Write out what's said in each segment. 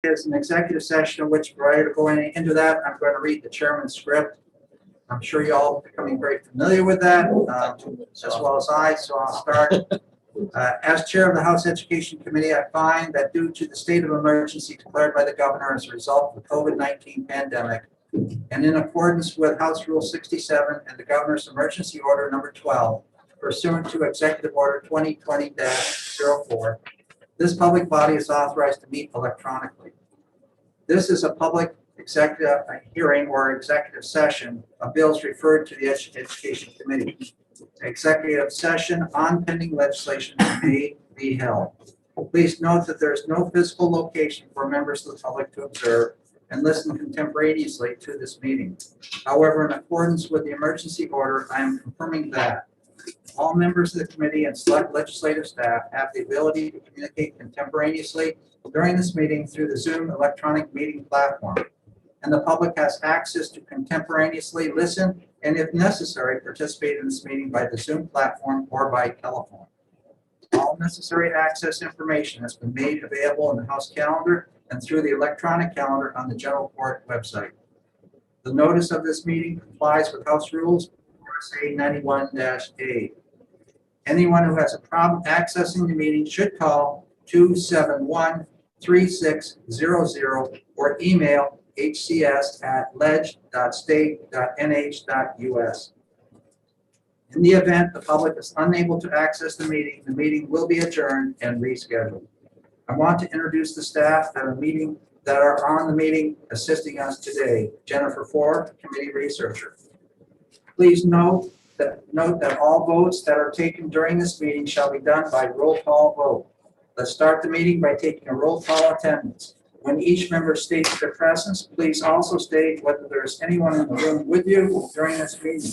Is an executive session, which prior to going into that, I'm going to read the chairman's script. I'm sure you all are becoming very familiar with that, as well as I, so I'll start. As chair of the House Education Committee, I find that due to the state of emergency declared by the governor as a result of the COVID-19 pandemic, and in accordance with House Rule 67 and the governor's emergency order number 12, pursuant to Executive Order 2020-04, this public body is authorized to meet electronically. This is a public executive hearing or executive session of bills referred to the Education Committee. Executive session on pending legislation may be held. Please note that there is no physical location for members of the public to observe and listen contemporaneously to this meeting. However, in accordance with the emergency order, I am confirming that all members of the committee and select legislative staff have the ability to communicate contemporaneously during this meeting through the Zoom electronic meeting platform. And the public has access to contemporaneously listen and, if necessary, participate in this meeting by the Zoom platform or by telephone. All necessary access information has been made available in the House calendar and through the electronic calendar on the General Court website. The notice of this meeting complies with House Rules RSA 91-A. Anyone who has a problem accessing the meeting should call 271-3600 or email hcs@ledge.state.nh.us. In the event the public is unable to access the meeting will be adjourned and rescheduled. I want to introduce the staff that are on the meeting assisting us today. Jennifer Ford, committee researcher. Please note that all votes that are taken during this meeting shall be done by roll call vote. Let's start the meeting by taking a roll call attendance. When each member states their presence, please also state whether there is anyone in the room with you during this meeting,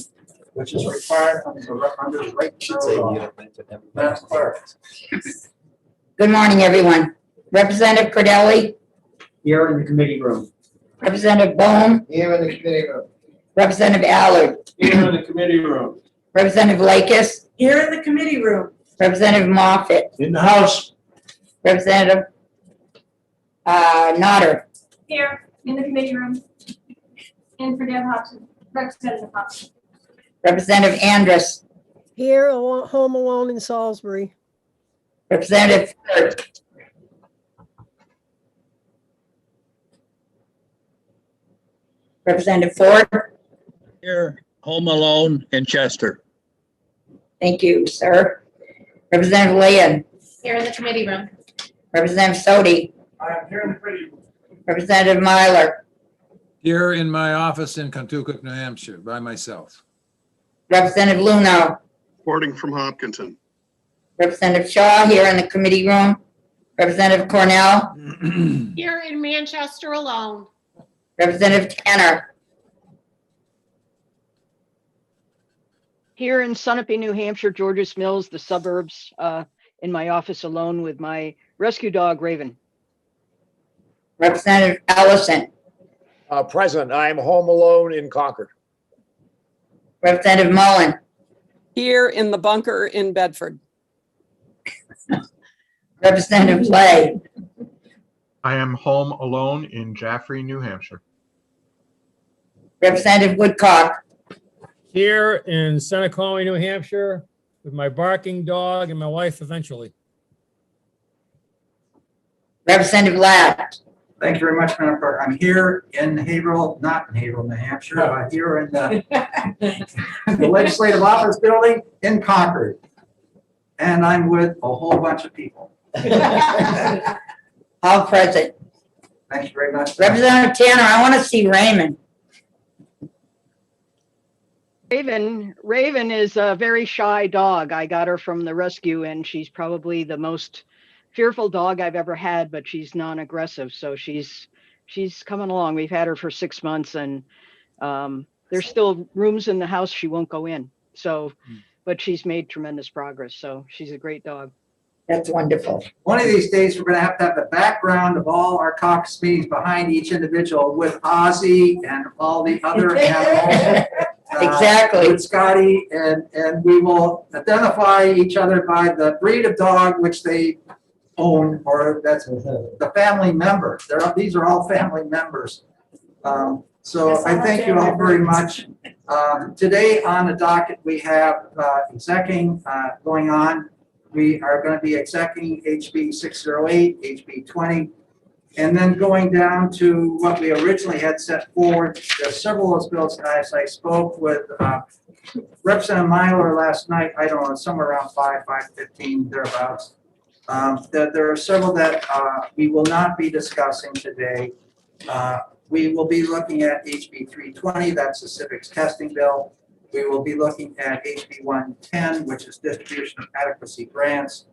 which is required under the right to law. Madam Clerk. Good morning, everyone. Representative Cordelli. Here in the committee room. Representative Bohm. Here in the committee room. Representative Allard. Here in the committee room. Representative Lakis. Here in the committee room. Representative Moffitt. In the house. Representative Notter. Here in the committee room. And for Deb Hobson, Representative Hobson. Representative Andrus. Here, home alone in Salisbury. Representative Ford. Representative Ford. Here, home alone in Chester. Thank you, sir. Representative Leon. Here in the committee room. Representative Sodi. I am here in the committee room. Representative Myler. Here in my office in Kentucky, New Hampshire, by myself. Representative Luno. Reporting from Hopkinton. Representative Shaw here in the committee room. Representative Cornell. Here in Manchester alone. Representative Tanner. Here in Sunapee, New Hampshire, Georges Mills, the suburbs, in my office alone with my rescue dog, Raven. Representative Allison. Present. I am home alone in Concord. Representative Mullen. Here in the bunker in Bedford. Representative Lay. I am home alone in Jaffrey, New Hampshire. Representative Woodcock. Here in Seneca, New Hampshire, with my barking dog and my wife eventually. Representative Ladd. Thank you very much, Madam Clerk. I'm here in Haverhill, not in Haverhill, New Hampshire, but here in the Legislative Office Building in Concord. And I'm with a whole bunch of people. All present. Thank you very much. Representative Tanner, I want to see Raymond. Raven is a very shy dog. I got her from the rescue and she's probably the most fearful dog I've ever had, but she's non-aggressive. So she's coming along. We've had her for 6 months and there's still rooms in the house she won't go in. So, but she's made tremendous progress. So she's a great dog. That's wonderful. One of these days, we're going to have the background of all our caucus meetings behind each individual with Ozzy and all the other animals. Exactly. With Scotty, and we will identify each other by the breed of dog which they own, or that's the family member. These are all family members. So I thank you all very much. Today on the docket, we have execing going on. We are going to be execing HB 608, HB 20, and then going down to what we originally had set forward. There's several of those bills, guys. I spoke with Representative Myler last night. I don't know, somewhere around 5:15, thereabouts. There are several that we will not be discussing today. We will be looking at HB 320, that's the civics testing bill. We will be looking at HB 110, which is distribution of adequacy grants.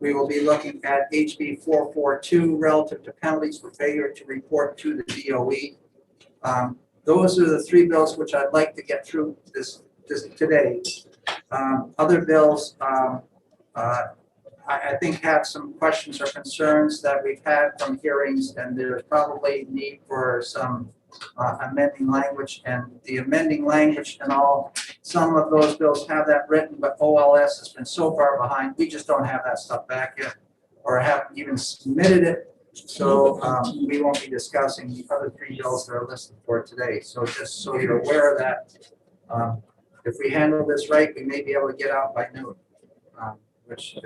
We will be looking at HB 442, relative to penalties for failure to report to the DOE. Those are the three bills which I'd like to get through this today. Other bills, I think have some questions or concerns that we've had from hearings, and there's probably need for some amending language, and the amending language and all, some of those bills have that written, but OLS has been so far behind, we just don't have that stuff back yet, or haven't even submitted it. So we won't be discussing the other three bills that are listed for today. So just so you're aware of that, if we handle this right, we may be able to get out by noon. Which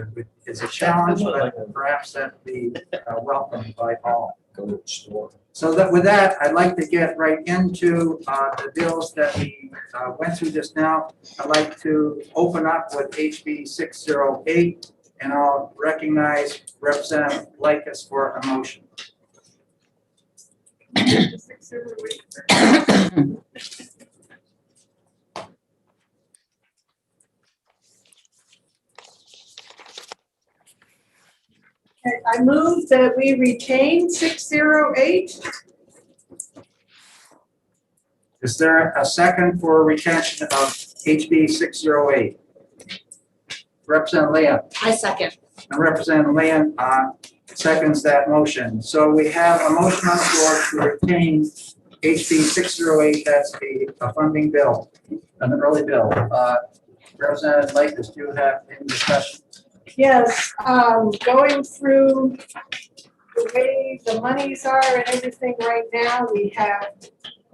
is a challenge, but perhaps that'd be welcomed by all. So that with that, I'd like to get right into the bills that we went through just now. I'd like to open up with HB 608, and I'll recognize Representative Likas for a motion. I move that we retain 608. Is there a second for retention of HB 608? Representative Leon. I second. And Representative Leon seconds that motion. So we have a motion on the floor to retain HB 608. That's a funding bill, an early bill. Representative Likas, do you have any discussion? Yes, going through the way the monies are and everything right now, we have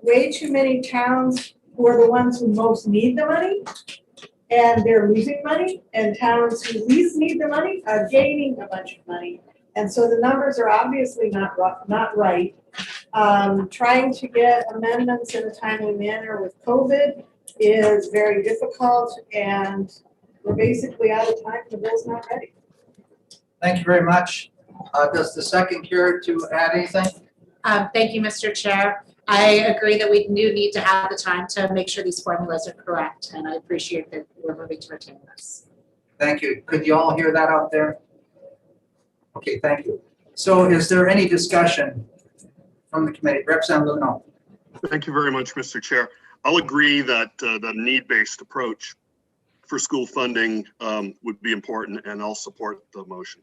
way too many towns who are the ones who most need the money, and they're losing money, and towns who least need the money are gaining a bunch of money. And so the numbers are obviously not right. Trying to get amendments in a timely manner with COVID is very difficult, and we're basically out of time. The bill's not ready. Thank you very much. Does the second care to add anything? Thank you, Mr. Chair. I agree that we do need to have the time to make sure these formulas are correct, and I appreciate that we're moving to retain this. Thank you. Could you all hear that out there? Okay, thank you. So is there any discussion from the committee? Representative Luno. Thank you very much, Mr. Chair. I'll agree that the need-based approach for school funding would be important, and I'll support the motion.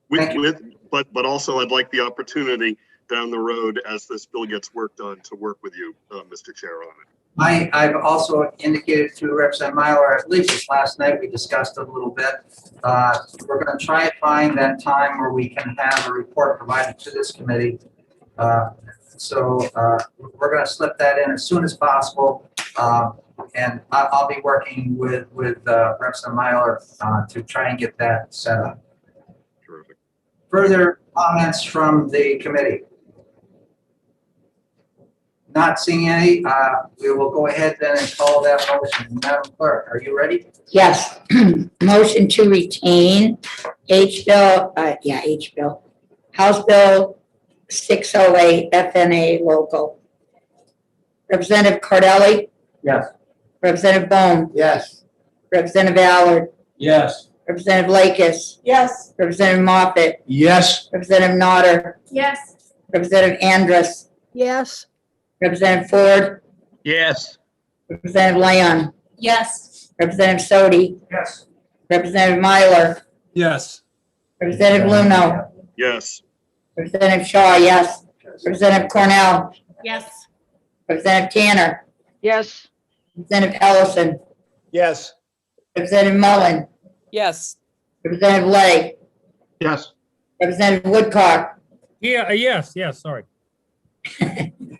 But also I'd like the opportunity down the road as this bill gets worked on to work with you, Mr. Chair, on it. I've also indicated to Representative Myler, I believe this last night, we discussed it a little bit. We're going to try to find that time where we can have a report provided to this committee. So we're going to slip that in as soon as possible. And I'll be working with Representative Myler to try and get that set up. Terrific. Further comments from the committee? Not seeing any, we will go ahead then and call that motion. Madam Clerk, are you ready? Yes. Motion to retain H bill, House Bill 608 FNA local. Representative Cardelli? Yes. Representative Bone? Yes. Representative Allard? Yes. Representative Likas? Yes. Representative Moffett? Yes. Representative Nodder? Yes. Representative Andrus? Yes. Representative Ford? Yes. Representative Leon? Yes. Representative Sodi? Yes. Representative Myler? Yes. Representative Luno? Yes. Representative Shaw, yes. Representative Cornell? Yes. Representative Tanner? Yes. Representative Ellison? Yes. Representative Mullen? Yes. Representative Lay? Yes. Representative Woodcock, Yeah, yes, sorry.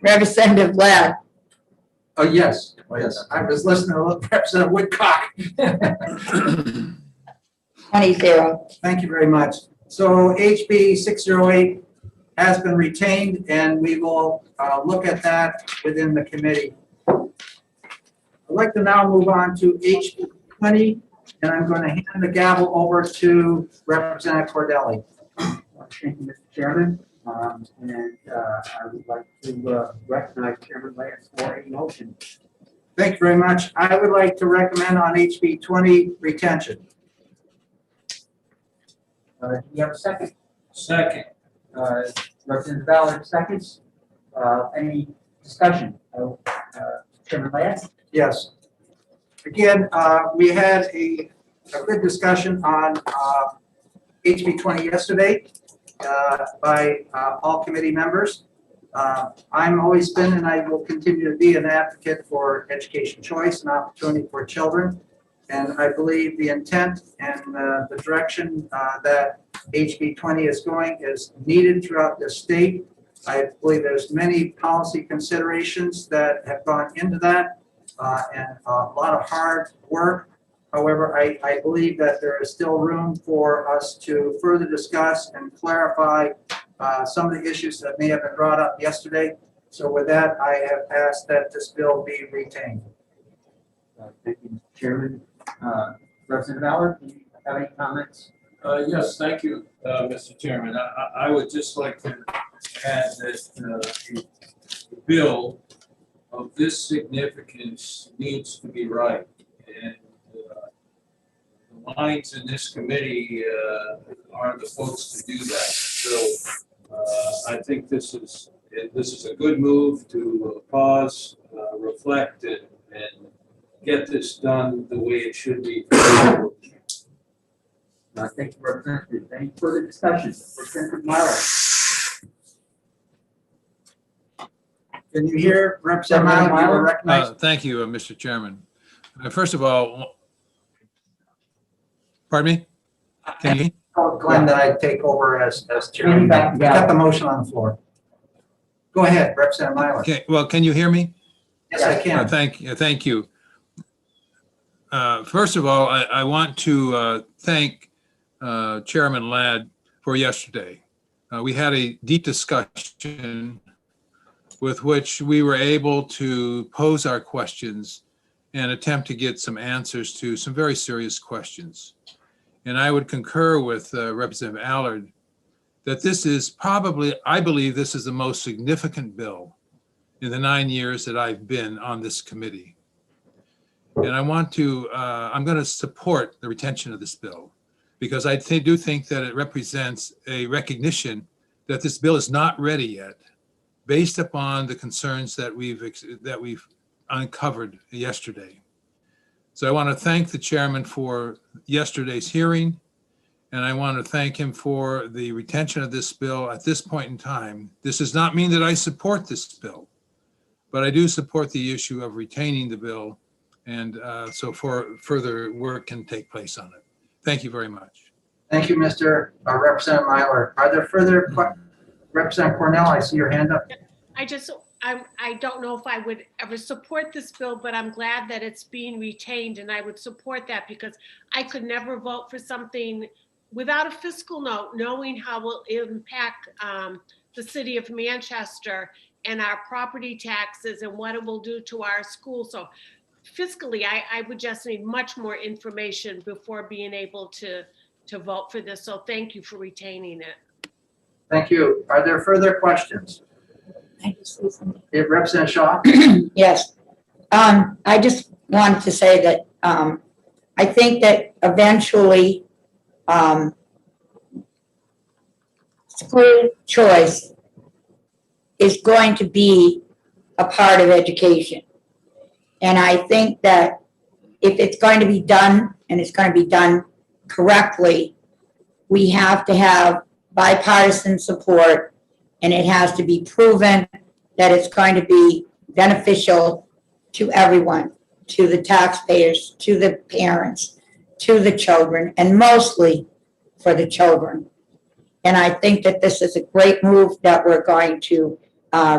Representative Ladd, Oh, yes. Oh, yes. I was listening to Representative Woodcock. 20-0. Thank you very much. So HB 608 has been retained, and we will look at that within the committee. I'd like to now move on to HB 20, and I'm going to hand the gavel over to Representative Cordelli. Thank you, Mr. Chairman. And I would like to recognize Chairman Lance for a motion. Thank you very much. I would like to recommend on HB 20 retention. Do you have a second? Second. Representative Ballard seconds. Any discussion? Chairman Lance? Yes. Again, we had a good discussion on HB 20 yesterday by all committee members. I'm always been and I will continue to be an advocate for education choice and opportunity for children. And I believe the intent and the direction that HB 20 is going is needed throughout the state. I believe there's many policy considerations that have gone into that and a lot of hard work. However, I believe that there is still room for us to further discuss and clarify some of the issues that may have been brought up yesterday. So with that, I have asked that this bill be retained. Thank you, Mr. Chairman. Representative Ballard, do you have any comments? Yes, thank you, Mr. Chairman. I would just like to add that a bill of this significance needs to be right. And the minds in this committee are the folks to do that. So I think this is a good move to pause, reflect, and get this done the way it should be. Thank you, Representative. Any further discussion? Representative Myler. Can you hear Representative Myler? You are recognized. Thank you, Mr. Chairman. First of all, pardon me? Can you? Oh, Glenn, that I take over as chairman. We got the motion on the floor. Go ahead, Representative Myler. Okay, well, can you hear me? Yes, I can. Thank you. First of all, I want to thank Chairman Ladd for yesterday. We had a deep discussion with which we were able to pose our questions and attempt to get some answers to some very serious questions. And I would concur with Representative Allard that this is probably, I believe this is the most significant bill in the 9 years that I've been on this committee. And I want to, I'm going to support the retention of this bill because I do think that it represents a recognition that this bill is not ready yet based upon the concerns that we've uncovered yesterday. So I want to thank the chairman for yesterday's hearing, and I want to thank him for the retention of this bill at this point in time. This does not mean that I support this bill, but I do support the issue of retaining the bill, and so further work can take place on it. Thank you very much. Thank you, Mr. Representative Myler. Are there further questions? Representative Cornell, I see your hand up. I don't know if I would ever support this bill, but I'm glad that it's being retained, and I would support that because I could never vote for something without a fiscal note, knowing how it will impact the city of Manchester and our property taxes and what it will do to our schools. So fiscally, I would just need much more information before being able to vote for this. So thank you for retaining it. Thank you. Are there further questions? Representative Shaw? Yes. I just wanted to say that I think that eventually school choice is going to be a part of education. And I think that if it's going to be done and it's going to be done correctly, we have to have bipartisan support, and it has to be proven that it's going to be beneficial to everyone, to the taxpayers, to the parents, to the children, and mostly for the children. And I think that this is a great move that we're going to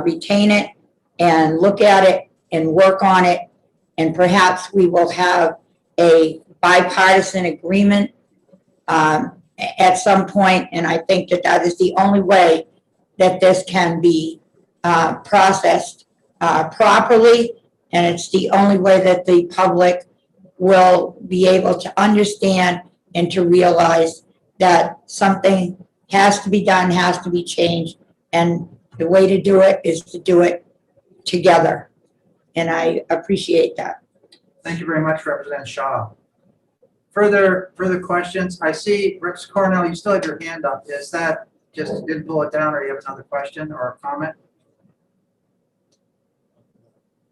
retain it and look at it and work on it. And perhaps we will have a bipartisan agreement at some point. And I think that that is the only way that this can be processed properly. And it's the only way that the public will be able to understand and to realize that something has to be done, has to be changed. And the way to do it is to do it together. And I appreciate that. Thank you very much, Representative Shaw. Further questions? I see, Rex Cornell, you still have your hand up. Is that just didn't pull it down, or you have another question or a comment?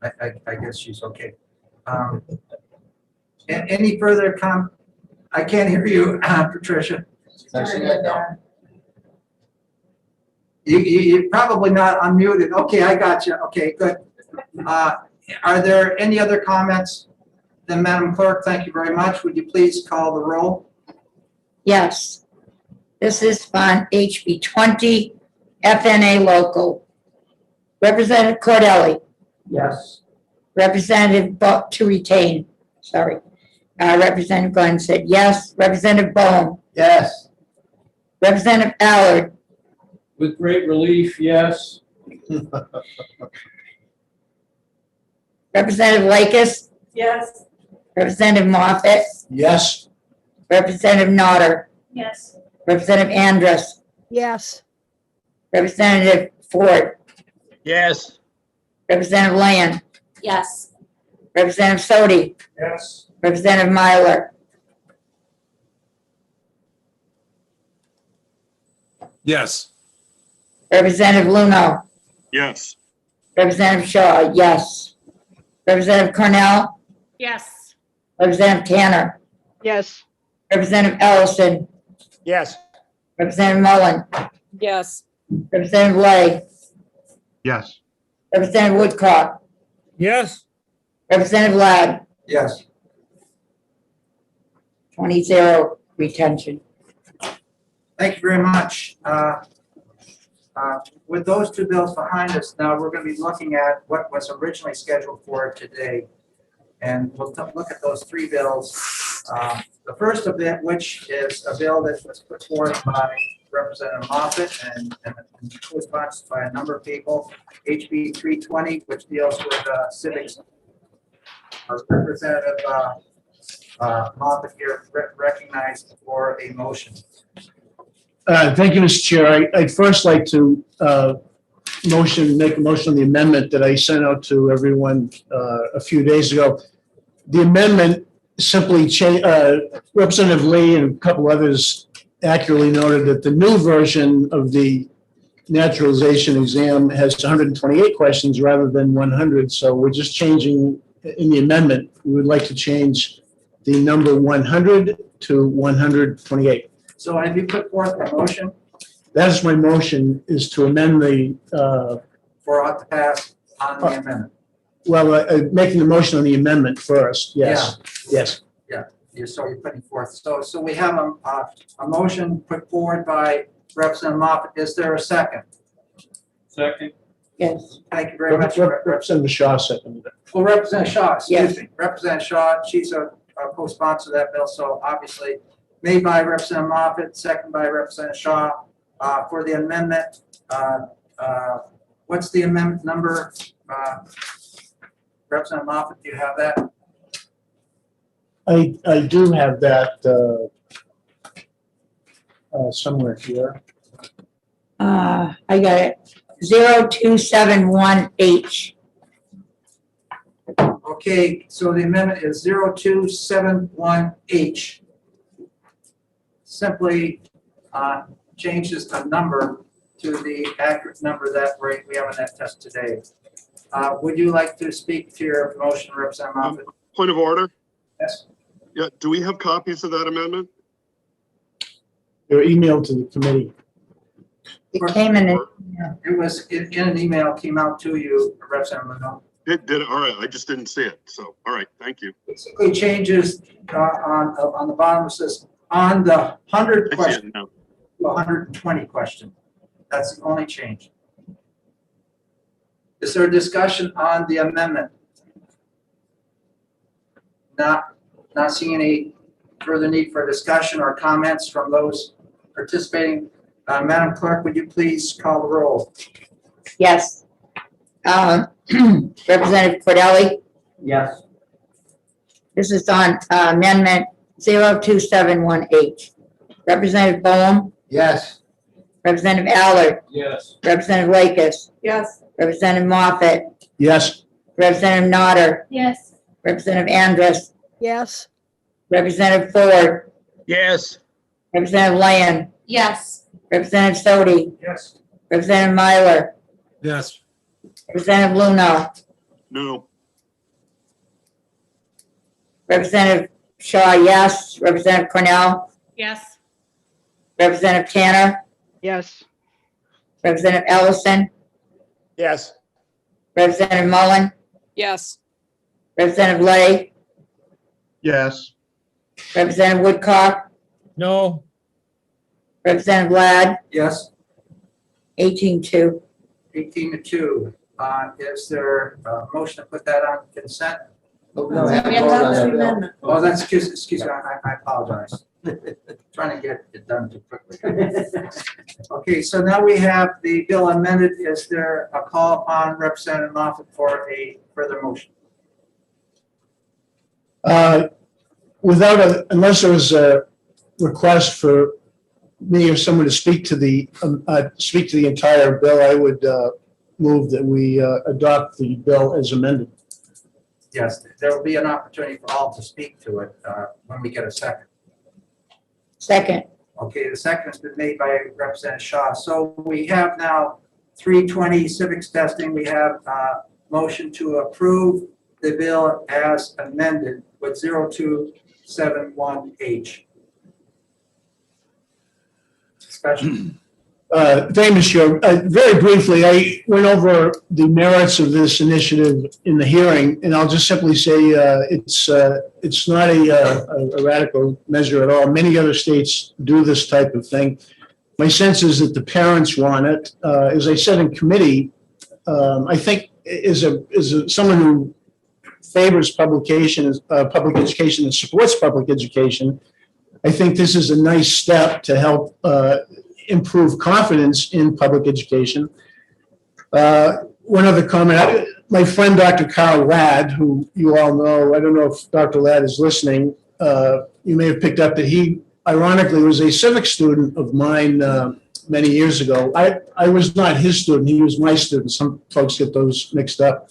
I guess she's okay. Any further I can't hear you, Patricia. You're probably not unmuted. Okay, I got you. Okay, good. Are there any other comments? Then, Madam Clerk, thank you very much. Would you please call the roll? Yes. This is Fund HB 20, FNA Local. Representative Cordelli. Yes. Representative to retain, sorry. Representative Glenn said yes. Representative Bohm. Yes. Representative Allard. With great relief, yes. Representative Lakis. Yes. Representative Moffett. Yes. Representative Nodder. Yes. Representative Andrus. Yes. Representative Ford. Yes. Representative Land. Yes. Representative Sodi. Yes. Representative Myler. Yes. Representative Luno. Yes. Representative Shaw, yes. Representative Cornell. Yes. Representative Tanner. Yes. Representative Ellison. Yes. Representative Mullen. Yes. Representative Lay. Yes. Representative Woodcock. Yes. Representative Ladd. Yes. 20-0 retention. Thank you very much. With those two bills behind us, now we're going to be looking at what was originally scheduled for today. And we'll look at those three bills. The first of it, which is a bill that was put forth by Representative Moffett and co-sponsored by a number of people, HB 320, which deals with civics. Representative Moffett here recognized for a motion. Thank you, Mr. Chair. I'd first like to make a motion on the amendment that I sent out to everyone a few days ago. The amendment simply Representative Lee and a couple others accurately noted that the new version of the naturalization exam has 128 questions rather than 100. So we're just changing in the amendment. We would like to change the number 100 to 128. So have you put forth a motion? That is my motion, is to amend the, for ought to pass on the amendment. well, making the motion on the amendment first, yes, yes. Yeah, so you're putting forth. So we have a motion put forward by Representative Moffett. Is there a second? Second. Yes. Thank you very much. Representative Shaw seconded it. Well, Representative Shaw, excuse Yes. me. Representative Shaw, she's a co-sponsor of that bill, so obviously made by Representative Moffett, second by Representative Shaw for the amendment. What's the amendment number? Representative Moffett, do you have that? I do have that somewhere here. I got it. 0271H. Okay, so the amendment is 0271H. Simply changes the number to the accurate number that we have in that test today. Would you like to speak to your motion, Representative Moffett? Point of order? Yes. Yeah, do we have copies of that amendment? They're emailed to the committee. It came in. It was in an email, came out to you, Representative Leno. It did, all right, I just didn't see it, so, all right, thank you. Basically changes on the bottom, it says on the 100 I see question. it now. 120 question. That's the only change. Is there a discussion on the amendment? Not seeing any further need for discussion or comments from those participating. Madam Clerk, would you please call the roll? Yes. Representative Cordelli, Yes. this is on amendment 02718. Representative Bohm, Yes. Representative Allard, Yes. Representative Lakis, Yes. Representative Moffett, Yes. Representative Nodder, Yes. Representative Andrus, Yes. Representative Ford, Yes. Representative Land, Yes. Representative Sodi, Yes. Representative Myler, Yes. Representative Luno, No. Representative Shaw, yes. Representative Cornell, Yes. Representative Tanner, Yes. Representative Ellison, Yes. Representative Mullen, Yes. Representative Lay, Yes. Representative Woodcock, No. Representative Ladd, Yes. 18-2. 18-2. Is there a motion to put that on consent? No, we have to vote on the amendment. Oh, that's, excuse me, I apologize. Trying to get it done too quickly. Okay, so now we have the bill amended. Is there a call upon Representative Moffett for a further motion? Unless there was a request for me or someone to speak to the entire bill, I would move that we adopt the bill as amended. Yes, there will be an opportunity for all to speak to it when we get a second. Second. Okay, the second has been made by Representative Shaw. So we have now 320 civics testing. We have a motion to approve the bill as amended with 0271H. Discussion. Thank you, Mr. Chair. Very briefly, I went over the merits of this initiative in the hearing, and I'll just simply say it's not a radical measure at all. Many other states do this type of thing. My sense is that the parents want it. As I said in committee, I think as someone who favors public education and supports public education, I think this is a nice step to help improve confidence in public education. One other comment, my friend Dr. Carl Ladd, who you all know, I don't know if Dr. Ladd is listening, you may have picked up that he ironically was a civics student of mine many years ago. I was not his student, he was my student. Some folks get those mixed up.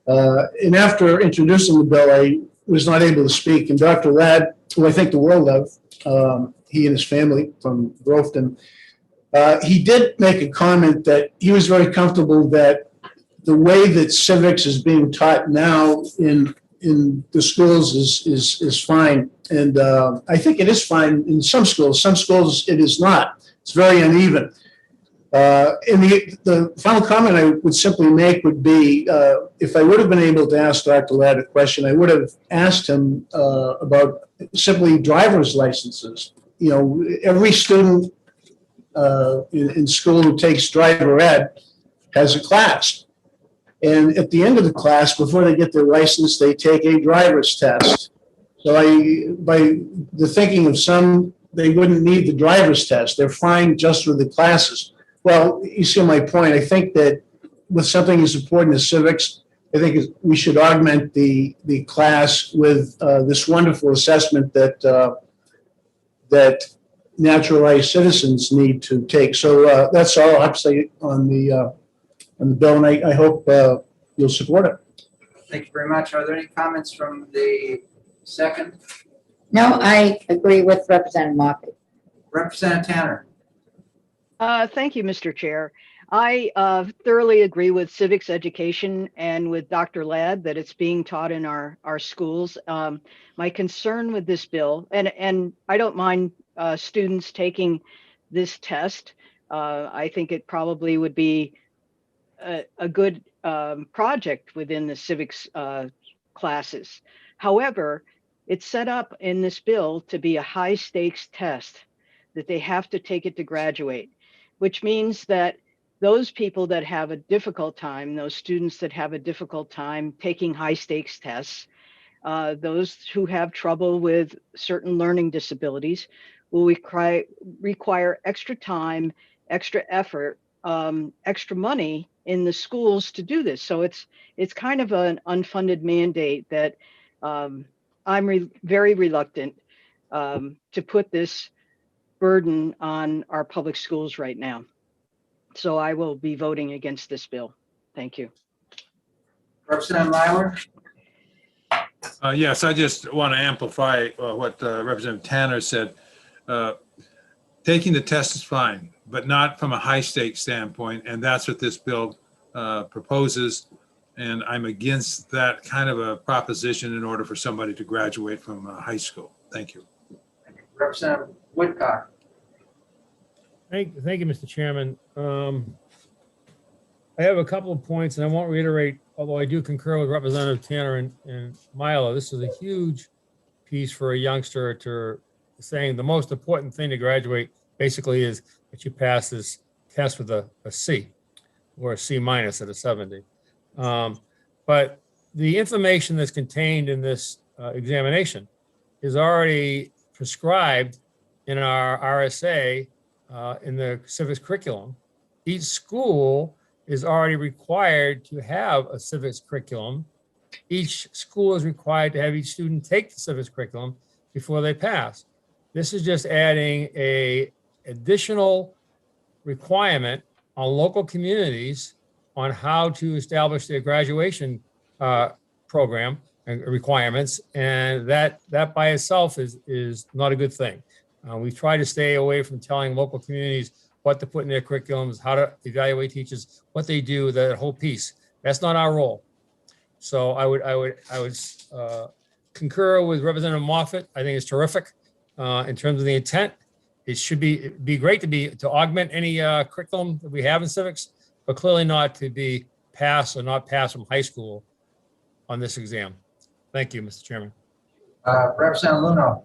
And after introducing the bill, I was not able to speak. And Dr. Ladd, who I think the world of, he and his family from Grofton, he did make a comment that he was very comfortable that the way that civics is being taught now in the schools is fine. And I think it is fine in some schools. Some schools it is not. It's very uneven. And the final comment I would simply make would be, if I would have been able to ask Dr. Ladd a question, I would have asked him about simply driver's licenses. You know, every student in school who takes driver ed has a class. And at the end of the class, before they get their license, they take a driver's test. So by the thinking of some, they wouldn't need the driver's test. They're fine just with the classes. Well, you see my point. I think that with something as important as civics, I think we should augment the class with this wonderful assessment that naturalized citizens need to take. So that's all I have to say on the bill, and I hope you'll support it. Thank you very much. Are there any comments from the second? No, I agree with Representative Moffett. Representative Tanner. Thank you, Mr. Chair. I thoroughly agree with civics education and with Dr. Ladd that it's being taught in our schools. My concern with this bill, and I don't mind students taking this test. I think it probably would be a good project within the civics classes. However, it's set up in this bill to be a high stakes test that they have to take it to graduate, which means that those people that have a difficult time, those students that have a difficult time taking high stakes tests, those who have trouble with certain learning disabilities will require extra time, extra effort, extra money in the schools to do this. So it's kind of an unfunded mandate that I'm very reluctant to put this burden on our public schools right now. So I will be voting against this bill. Thank you. Representative Myler? Yes, I just want to amplify what Representative Tanner said. Taking the test is fine, but not from a high stakes standpoint, and that's what this bill proposes. And I'm against that kind of a proposition in order for somebody to graduate from high school. Thank you. Representative Woodcock? Thank you, Mr. Chairman. I have a couple of points, and I won't reiterate, although I do concur with Representative Tanner and Milo. This is a huge piece for a youngster to saying the most important thing to graduate basically is that you pass this test with a C or a C minus at a 70. But the information that's contained in this examination is already prescribed in our RSA in the civics curriculum. Each school is already required to have a civics curriculum. Each school is required to have each student take the civics curriculum before they pass. This is just adding a additional requirement on local communities on how to establish their graduation program and requirements, and that by itself is not a good thing. We try to stay away from telling local communities what to put in their curriculums, how to evaluate teachers, what they do, that whole piece. That's not our role. So I would concur with Representative Moffett. I think it's terrific in terms of the intent. It should be great to augment any curriculum that we have in civics, but clearly not to be passed or not passed from high school on this exam. Thank you, Mr. Chairman. Representative Luno?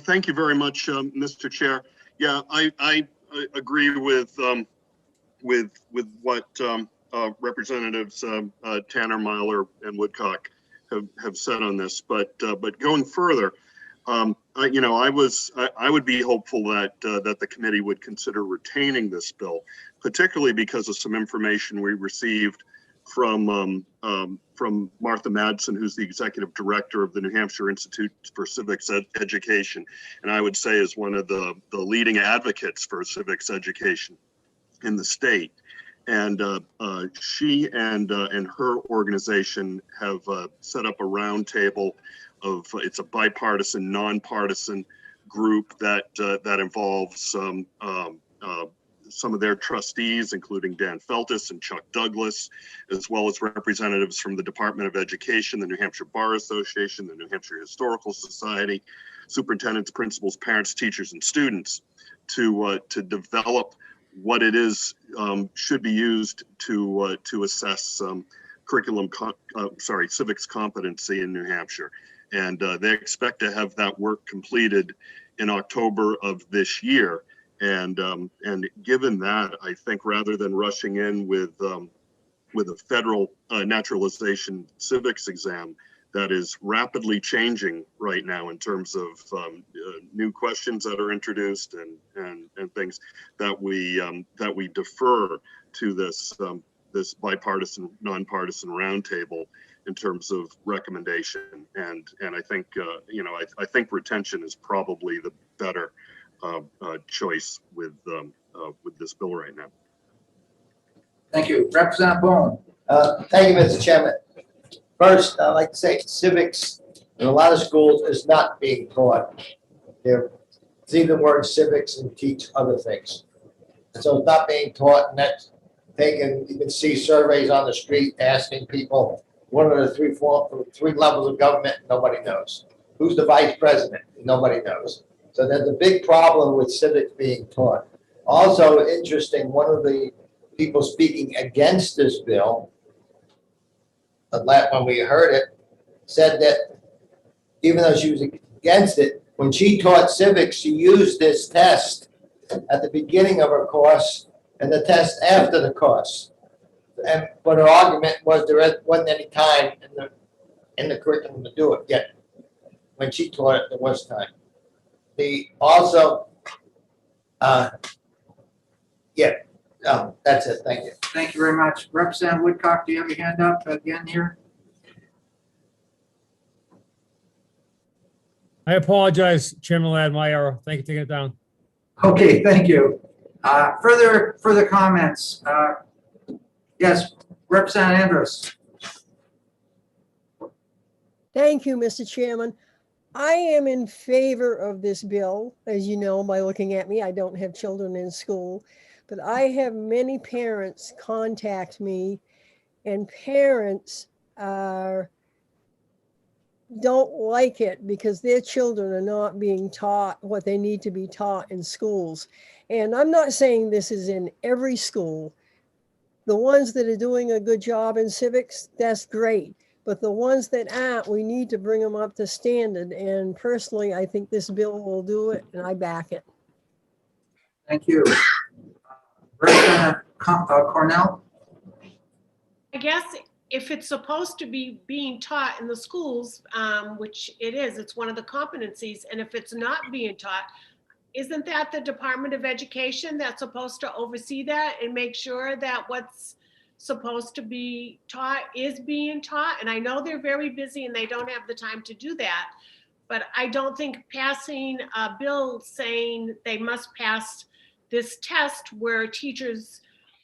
Thank you very much, Mr. Chair. Yeah, I agree with what Representatives Tanner, Myler, and Woodcock have said on this. But going further, I would be hopeful that the committee would consider retaining this bill, particularly because of some information we received from Martha Madsen, who's the executive director of the New Hampshire Institute for Civics Education, and I would say is one of the leading advocates for civics education in the state. And she and her organization have set up a roundtable of, it's a bipartisan, nonpartisan group that involves some of their trustees, including Dan Feltus and Chuck Douglas, as well as representatives from the Department of Education, the New Hampshire Bar Association, the New Hampshire Historical Society, superintendents, principals, parents, teachers, and students to develop what it is should be used to assess civics competency in New Hampshire. And they expect to have that work completed in October of this year. And given that, I think rather than rushing in with a federal naturalization civics exam that is rapidly changing right now in terms of new questions that are introduced and things, that we defer to this bipartisan, nonpartisan roundtable in terms of recommendation. And I think I think retention is probably the better choice with this bill right now. Thank you. Representative Bone? Thank you, Mr. Chairman. First, I'd like to say civics in a lot of schools is not being taught. It's even word civics and teach other things. And so it's not being taught, and that's taken, you can see surveys on the street asking people, what are the three levels of government? Nobody knows. Who's the vice president? Nobody knows. So there's a big problem with civics being taught. Also interesting, one of the people speaking against this bill, when we heard it, said that even though she was against it, When she taught civics, she used this test at the beginning of her course and the test after the course. But her argument was there wasn't any time in the curriculum to do it yet. When she taught it, there was time. That's it. Thank you. Thank you very much. Representative Woodcock, do you have your hand up again here? I apologize, Chairman Ladd, my error. Thank you for taking it down. Okay, thank you. Further comments? Yes, Representative Andrus. Thank you, Mr. Chairman. I am in favor of this bill. As you know, by looking at me, I don't have children in school, but I have many parents contact me, and parents don't like it because their children are not being taught what they need to be taught in schools. And I'm not saying this is in every school. The ones that are doing a good job in civics, that's great. But the ones that aren't, we need to bring them up to standard. And personally, I think this bill will do it, and I back it. Thank you. Representative Cornell? I guess if it's supposed to be being taught in the schools, which it is, it's one of the competencies, and if it's not being taught, isn't that the Department of Education that's supposed to oversee that and make sure that what's supposed to be taught is being taught? And I know they're very busy and they don't have the time to do that, but I don't think passing a bill saying they must pass this test where teachers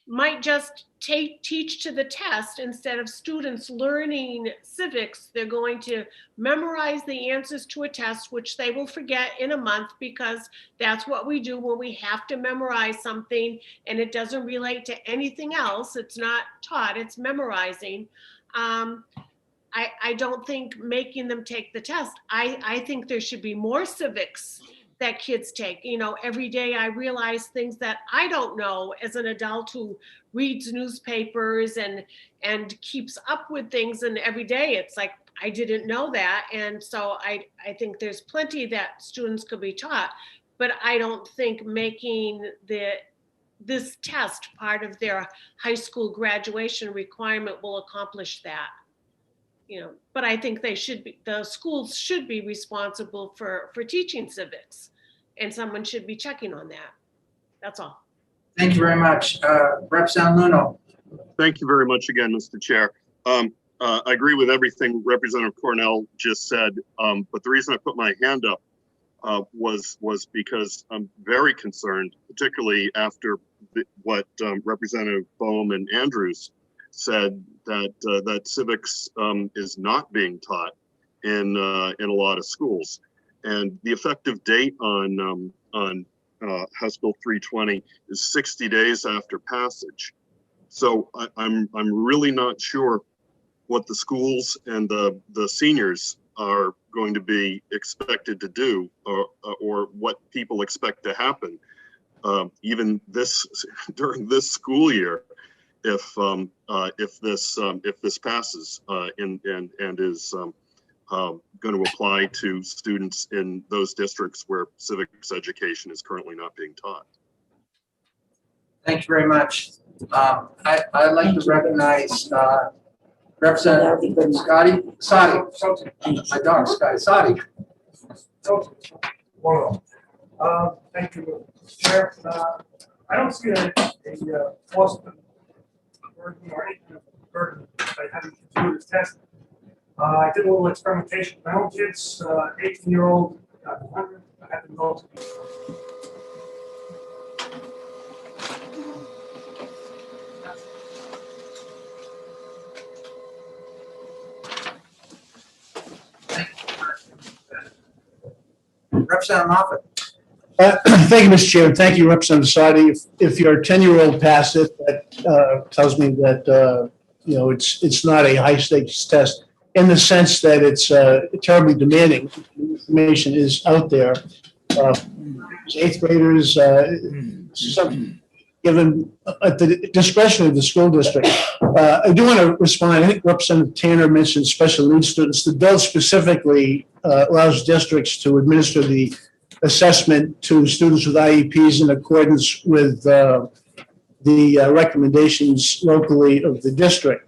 might just teach to the test instead of students learning civics. They're going to memorize the answers to a test, which they will forget in a month, because that's what we do when we have to memorize something and it doesn't relate to anything else. It's not taught, it's memorizing. I don't think making them take the test. I think there should be more civics that kids take. You know, every day I realize things that I don't know as an adult who reads newspapers and keeps up with things. And every day it's like, I didn't know that. And so I think there's plenty that students could be taught, but I don't think making this test part of their high school graduation requirement will accomplish that. You know, but I think the schools should be responsible for teaching civics, and someone should be checking on that. That's all. Thank you very much. Representative Luno. Thank you very much again, Mr. Chair. I agree with everything Representative Cornell just said, but the reason I put my hand up was because I'm very concerned, particularly after what Representative Bohm and Andrews said, that civics is not being taught in a lot of schools, and the effective date on House Bill 320 is 60 days after passage. So I'm really not sure what the schools and the seniors are going to be expected to do, or what people expect to happen, even during this school year, if this passes and is going to apply to students in those districts where civics education is currently not being taught. Thank you very much. I'd like to recognize Representative Sadi. My dog, Sadi. Thank you, Chair. I don't see a cost burden or any kind of burden by having to do this test. I did a little experimentation with my own kids. 18-year-old got 100. I had them go to Representative Moffett. Thank you, Mr. Chair. Thank you, Representative Sadi. If your 10-year-old passed it, that tells me that it's not a high stakes test in the sense that it's terribly demanding. The information is out there. Eighth graders, given at the discretion of the school district. I do want to respond. I think Representative Tanner mentioned special needs students. The bill specifically allows districts to administer the assessment to students with IEPs in accordance with the recommendations locally of the district.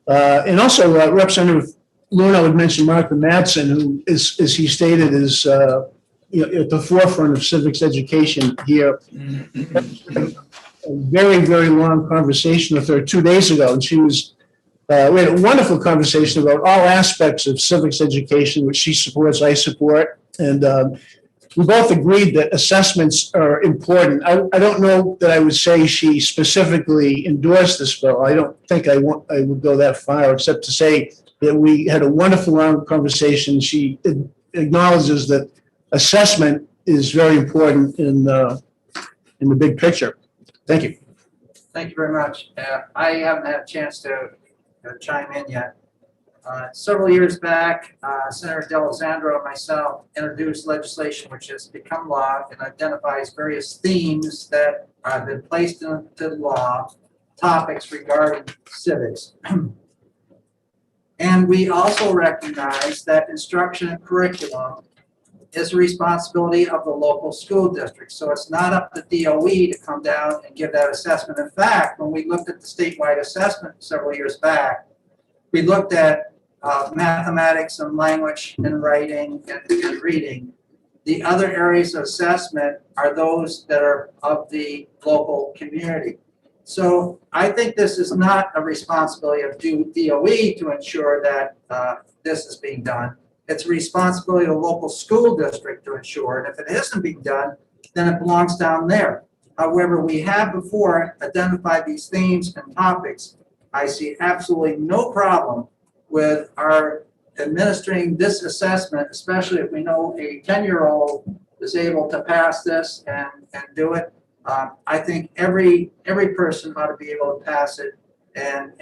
And also Representative Luna would mention Martha Madsen, who is, as he stated, is at the forefront of civics education here. A very, very long conversation with her 2 days ago, and she was, we had a wonderful conversation about all aspects of civics education, which she supports, I support, and we both agreed that assessments are important. I don't know that I would say she specifically endorsed this bill. I don't think I would go that far, except to say that we had a wonderful long conversation. She acknowledges that assessment is very important in the big picture. Thank you. Thank you very much. I haven't had a chance to chime in yet. Several years back, Senator D'Alessandro and myself introduced legislation which has become law and identifies various themes that have been placed into law, topics regarding civics. And we also recognize that instruction and curriculum is the responsibility of the local school district. So it's not up to DOE to come down and give that assessment. In fact, when we looked at the statewide assessment several years back, we looked at mathematics and language and writing and reading. The other areas of assessment are those that are of the local community. So I think this is not a responsibility of DOE to ensure that this is being done. It's a responsibility of the local school district to ensure, and if it isn't being done, then it belongs down there. However, we have before identified these themes and topics. I see absolutely no problem with our administering this assessment, especially if we know a 10-year-old is able to pass this and do it. I think every person ought to be able to pass it and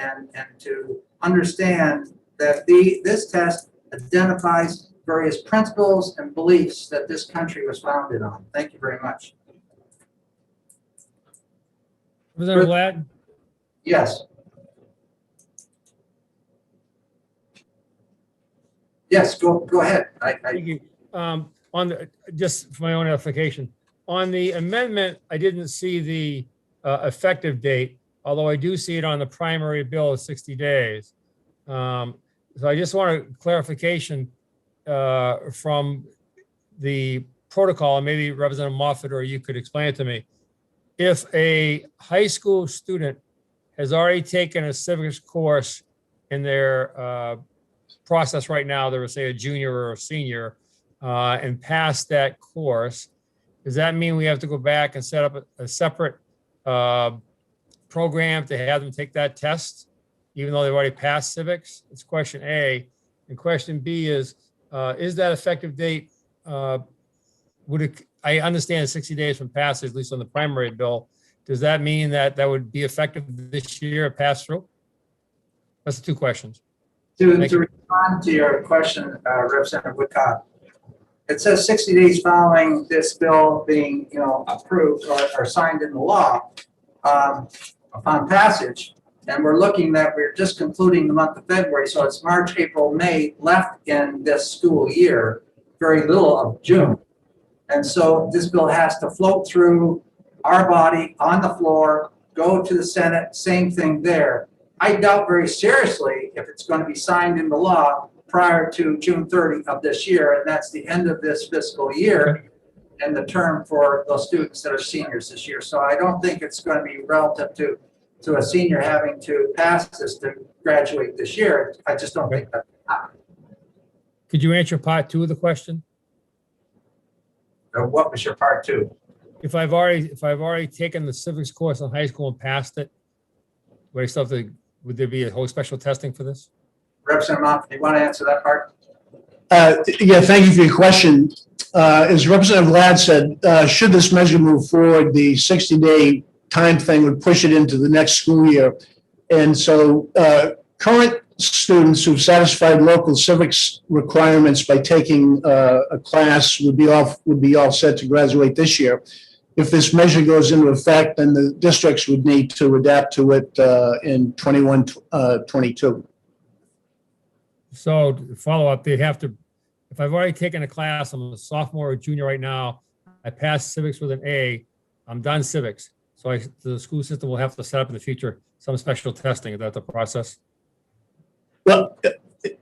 to understand that this test identifies various principles and beliefs that this country was founded on. Thank you very much. Representative Ladd? Yes. Yes, go ahead. Thank you. On the, just for my own edification, on the amendment, I didn't see the effective date, although I do see it on the primary bill of 60 days. So I just want a clarification from the protocol, and maybe Representative Moffett or you could explain it to me. If a high school student has already taken a civics course in their process right now, they would say a junior or a senior, and passed that course, does that mean we have to go back and set up a separate program to have them take that test, even though they've already passed civics? It's question A. And question B is that effective date, I understand 60 days from passage, at least on the primary bill. Does that mean that that would be effective this year, pass through? That's the two questions. To respond to your question, Representative Woodcock, it says 60 days following this bill being, approved or signed into law upon passage. And we're looking that we're just concluding the month of February. So it's March, April, May left in this school year, very little of June. And so this bill has to float through our body on the floor, go to the Senate, same thing there. I doubt very seriously if it's going to be signed into law prior to June 30 of this year, and that's the end of this fiscal year and the term for those students that are seniors this year. So I don't think it's going to be relative to a senior having to pass this to graduate this year. I just don't think that. Could you answer part two of the question? What was your part two? If I've already taken the civics course in high school and passed it, would there be a whole special testing for this? Representative Moffett, do you want to answer that part? Yeah, thank you for your question. As Representative Ladd said, should this measure move forward, the 60-day time thing would push it into the next school year. And so current students who've satisfied local civics requirements by taking a class would be all set to graduate this year. if this measure goes into effect, then the districts would need to adapt to it in 21, 22. So to follow up, they have to, if I've already taken a class, I'm a sophomore or junior right now, I passed civics with an A, I'm done civics. So the school system will have to set up in the future some special testing. Is that the process? Well, the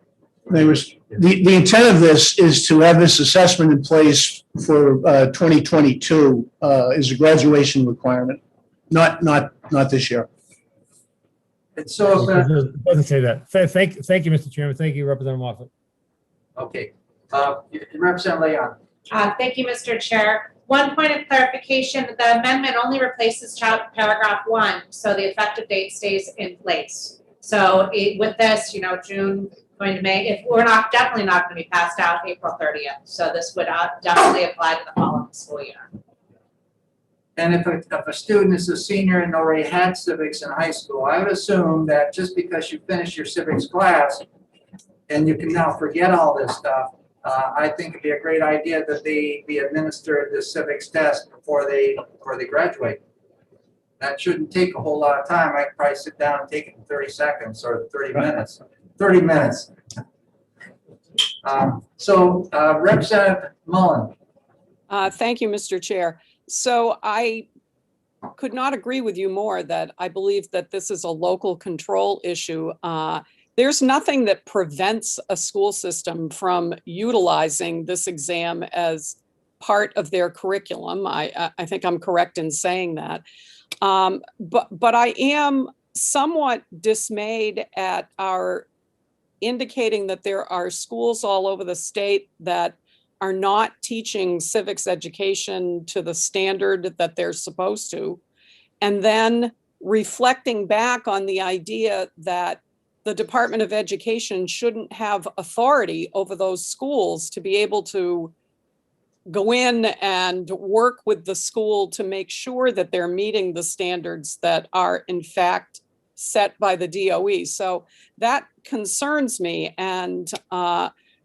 intent of this is to have this assessment in place for 2022 is a graduation requirement, not this year. And so, It doesn't say that. Thank you, Mr. Chairman. Thank you, Representative Moffett. okay, Representative Leon. Thank you, Mr. Chair. One point of clarification, the amendment only replaces paragraph 1, so the effective date stays in place. So with this, June going to May, if we're definitely not going to be passed out April 30th. So this would definitely apply to the following school year. And if a student is a senior and already had civics in high school, I would assume that just because you finish your civics class and you can now forget all this stuff, I think it'd be a great idea that they be administered the civics test before they graduate. That shouldn't take a whole lot of time. I could probably sit down and take it in 30 seconds or 30 minutes. 30 minutes. Representative Mullen. Thank you, Mr. Chair. So I could not agree with you more that I believe that this is a local control issue. There's nothing that prevents a school system from utilizing this exam as part of their curriculum. I think I'm correct in saying that. But I am somewhat dismayed at our indicating that there are schools all over the state that are not teaching civics education to the standard that they're supposed to, and then reflecting back on the idea that the Department of Education shouldn't have authority over those schools to be able to go in and work with the school to make sure that they're meeting the standards that are in fact set by the DOE. So that concerns me. And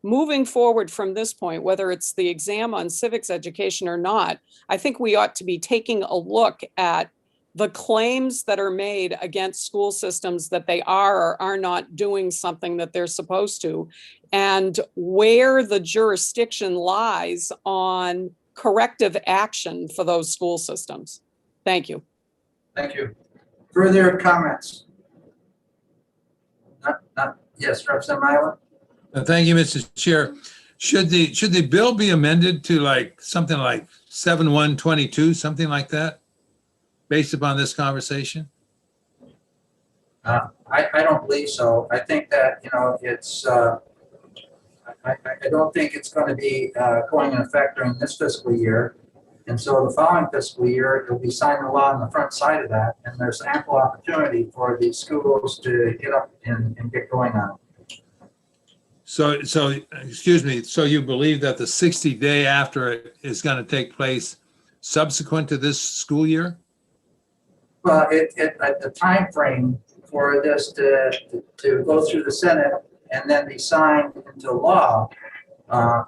moving forward from this point, whether it's the exam on civics education or not, I think we ought to be taking a look at the claims that are made against school systems that they are or are not doing something that they're supposed to, and where the jurisdiction lies on corrective action for those school systems. Thank you. Thank you. Further comments? Yes, Representative Myla. Thank you, Mr. Chair. Should the bill be amended to something like 7/1/22, something like that, based upon this conversation? I don't believe so. I think that, it's, I don't think it's going to be going in effect during this fiscal year. And so the following fiscal year, it'll be signed into law on the front side of that. And there's ample opportunity for the schools to get up and get going on it. So, excuse me, so you believe that the 60-day after it is going to take place subsequent to this school year? Well, the time frame for this to go through the Senate and then be signed into law,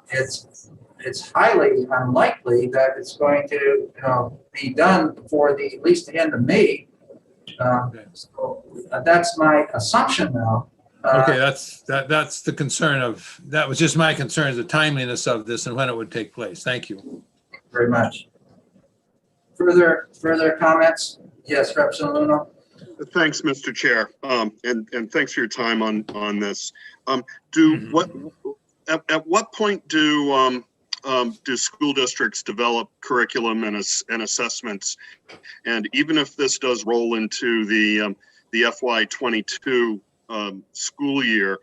it's highly unlikely that it's going to be done before at least the end of May. So that's my assumption now. Okay, that's the concern of, that was just my concern, is the timeliness of this and when it would take place. Thank you. Very much. Further comments? Yes, Representative Luna. Thanks, Mr. Chair, and thanks for your time on this. At what point do school districts develop curriculum and assessments? And even if this does roll into the FY22 school year,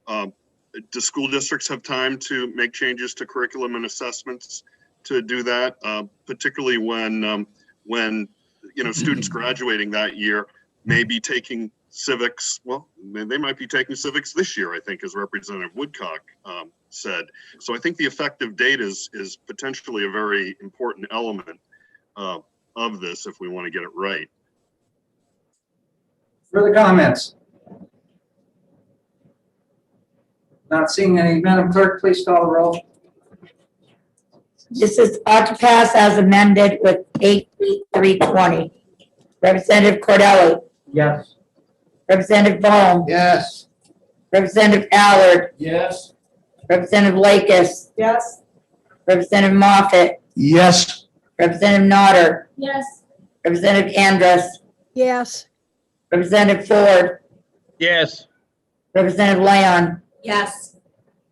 do school districts have time to make changes to curriculum and assessments to do that, particularly when students graduating that year may be taking civics? Well, they might be taking civics this year, I think, as Representative Woodcock said. So I think the effective date is potentially a very important element of this if we want to get it right. Further comments? Not seeing any. Madam Clerk, please call the roll. This is ought to pass as amended with HB 320. Representative Cordelli, Yes. Representative Bohm, Yes. Representative Allard, Yes. Representative Lakis, Yes. Representative Moffett, Yes. Representative Nodder, Yes. Representative Andrus, Yes. Representative Ford, yes, Representative Leon, Yes.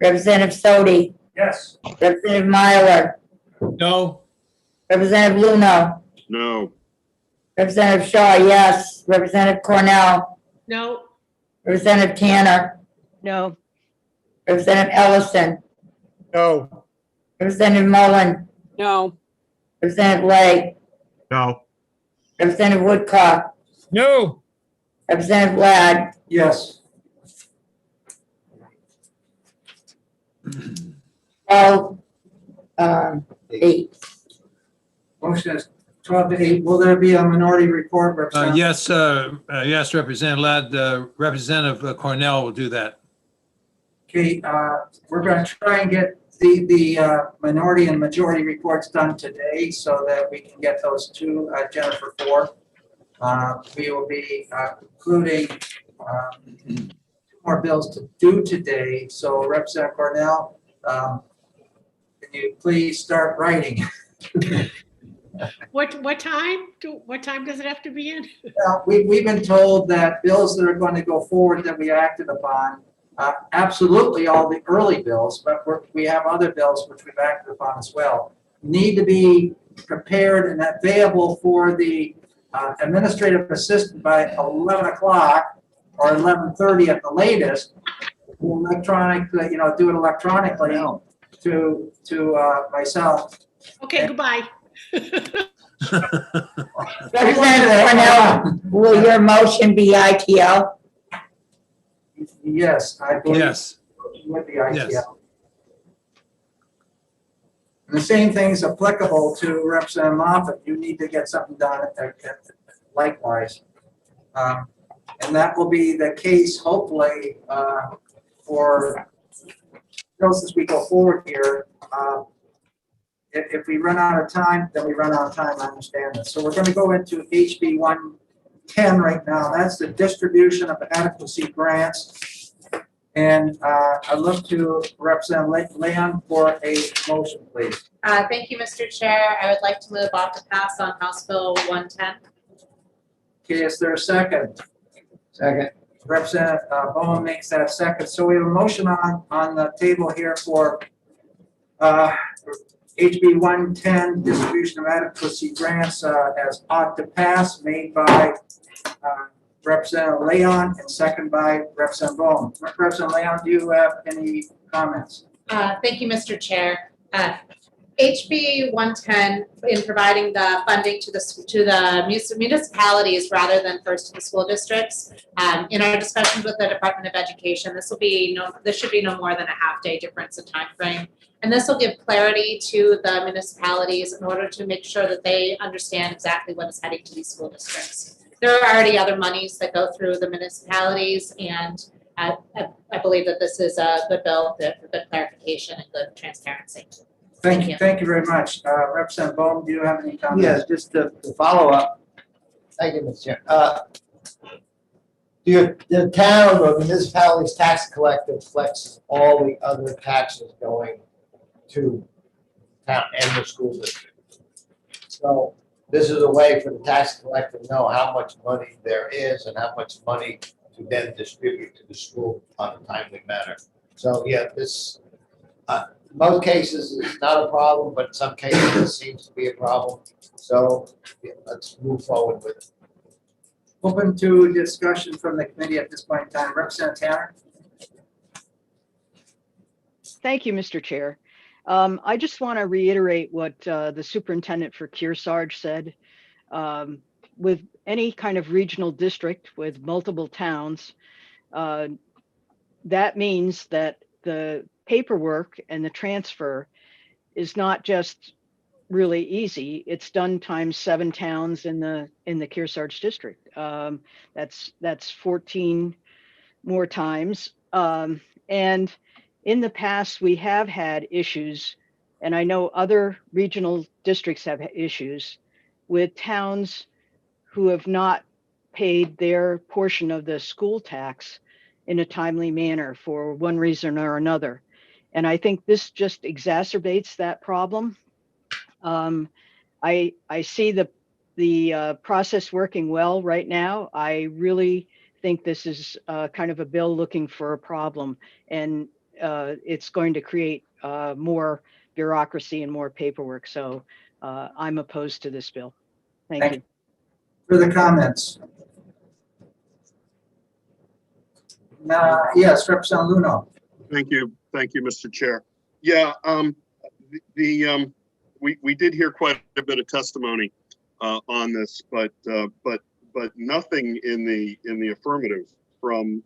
Representative Sodi, Yes. Representative Myler, No, Representative Luno, No. Representative Shaw, yes, Representative Cornell, No, Representative Tanner, No, Representative Ellison, No. Representative Mullen, no, Representative Lay, No. Representative Woodcock, No, Representative Ladd, Yes. 12, 8. Motion is 12-8. Will there be a minority report, Representative? yes, Representative Ladd, Representative Cornell will do that. Okay, we're going to try and get the minority and majority reports done today so that we can get those to Jennifer Ford. We will be including 2 more bills to do today. So Representative Cornell, can you please start writing? what time? What time does it have to be in? We've been told that bills that are going to go forward that we acted upon, absolutely all the early bills, but we have other bills which we've acted upon as well, need to be prepared and available for the administrative assistant by 11 o'clock or 11:30 at the latest. Electronic, do it electronically to myself. Okay, goodbye. Representative Cornell, will your motion be ITL? Yes, I believe. Yes. With the ITL. Yes. And the same thing is applicable to Representative Moffett. You need to get something done likewise. And that will be the case, hopefully, for bills as we go forward here. If we run out of time, then we run out of time. I understand this. So we're going to go into HB 110 right now. That's the distribution of adequacy grants. And I look to Representative Leon for a motion, please. Thank you, Mr. Chair. I would like to move off to pass on House Bill 110. Okay, is there a second? Second. Representative Bowen makes that second. So we have a motion on the table here for HB 110, distribution of adequacy grants as ought to pass, made by Representative Leon and second by Representative Bowen. Representative Leon, do you have any comments? Thank you, Mr. Chair. HB 110, in providing the funding to the municipalities rather than first to the school districts. In our discussions with the Department of Education, this should be no more than a half-day difference in time frame. And this will give clarity to the municipalities in order to make sure that they understand exactly what is heading to these school districts. There are already other monies that go through the municipalities, and I believe that this is a good bill for good clarification and good transparency. Thank you very much. Representative Bowen, do you have any comments? Yes, just to follow up. Thank you, Mr. Chair. The town or municipality's tax collector collects all the other taxes going to town and the school district. So this is a way for the tax collector to know how much money there is and how much money to then distribute to the school on a timely manner. So yeah, this, most cases it's not a problem, but in some cases it seems to be a problem. So yeah, let's move forward with it. Open to discussion from the committee at this point in time. Representative Tanner. thank you, Mr. Chair. I just want to reiterate what the superintendent for Kearsarge said. With any kind of regional district with multiple towns, that means that the paperwork and the transfer is not just really easy. It's done times 7 towns in the Kearsarge district. That's 14 more times. And in the past, we have had issues And I know other regional districts have issues with towns who have not paid their portion of the school tax in a timely manner for one reason or another. And I think this just exacerbates that problem. I see the process working well right now. I really think this is kind of a bill looking for a problem, and it's going to create more bureaucracy and more paperwork. So I'm opposed to this bill. Thank you. Further comments? Yes, Representative Luno. Thank you, Mr. Chair. Yeah, we did hear quite a bit of testimony on this, but nothing in the affirmative from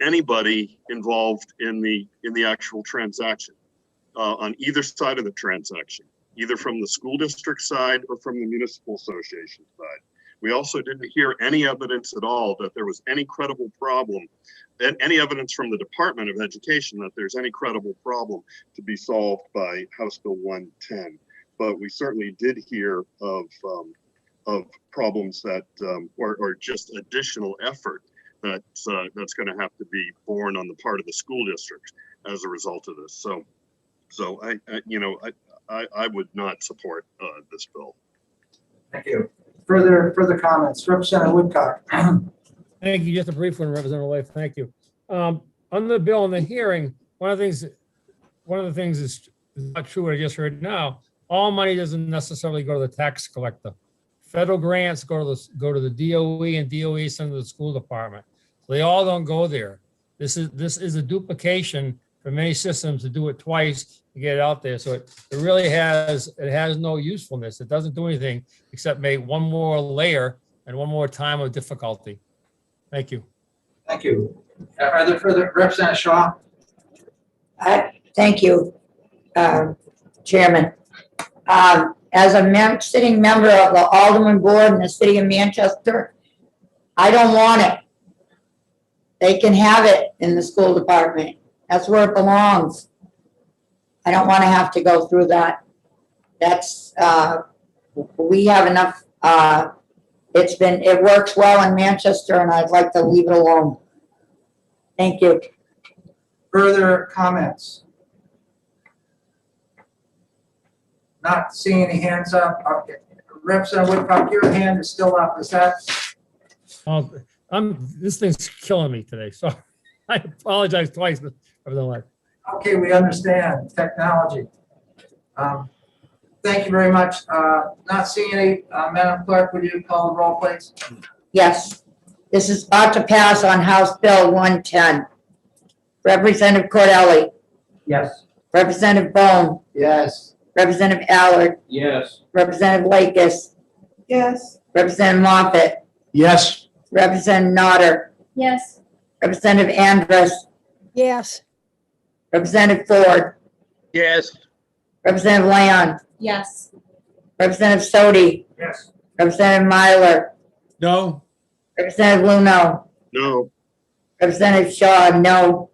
anybody involved in the actual transaction on either side of the transaction, either from the school district side or from the municipal association side. We also didn't hear any evidence at all that there was any credible problem, and any evidence from the Department of Education that there's any credible problem to be solved by House Bill 110. But we certainly did hear of problems that, or just additional effort that's going to have to be borne on the part of the school districts as a result of this. So I would not support this bill. Thank you. Further comments? Representative Woodcock. Thank you. Just a brief one, Representative Leif. Thank you. On the bill in the hearing, one of the things is not true what I just heard now. All money doesn't necessarily go to the tax collector. Federal grants go to the DOE, and DOE send to the school department. So they all don't go there. This is a duplication for many systems to do it twice to get it out there. So it really has no usefulness. It doesn't do anything except make one more layer and one more time of difficulty. Thank you. Thank you. Are there further? Representative Shaw? Thank you, Chairman. As a sitting member of the Alderman Board in the city of Manchester, I don't want it. They can have it in the school department. That's where it belongs. I don't want to have to go through that. That's, we have enough, it works well in Manchester, and I'd like to leave it alone. Thank you. Further comments? Not seeing any hands up. Okay. Representative Woodcock, your hand is still up. Is that? This thing's killing me today, so I apologize twice, but nevertheless. Okay, we understand technology. Thank you very much. Not seeing any, Madam Clerk, would you call the roll, please? Yes, this is about to pass on House Bill 110. Representative Cordelli. Yes. Representative Bone. Yes. Representative Allard. Yes. Representative Lakis. Yes. Representative Moffett. Yes. Representative Nodder. Yes. Representative Andrus. Yes. Representative Ford. Yes. Representative Leon. Yes. Representative Sodi. Yes. Representative Myler. No. Representative Luno. No. Representative Shaw, no.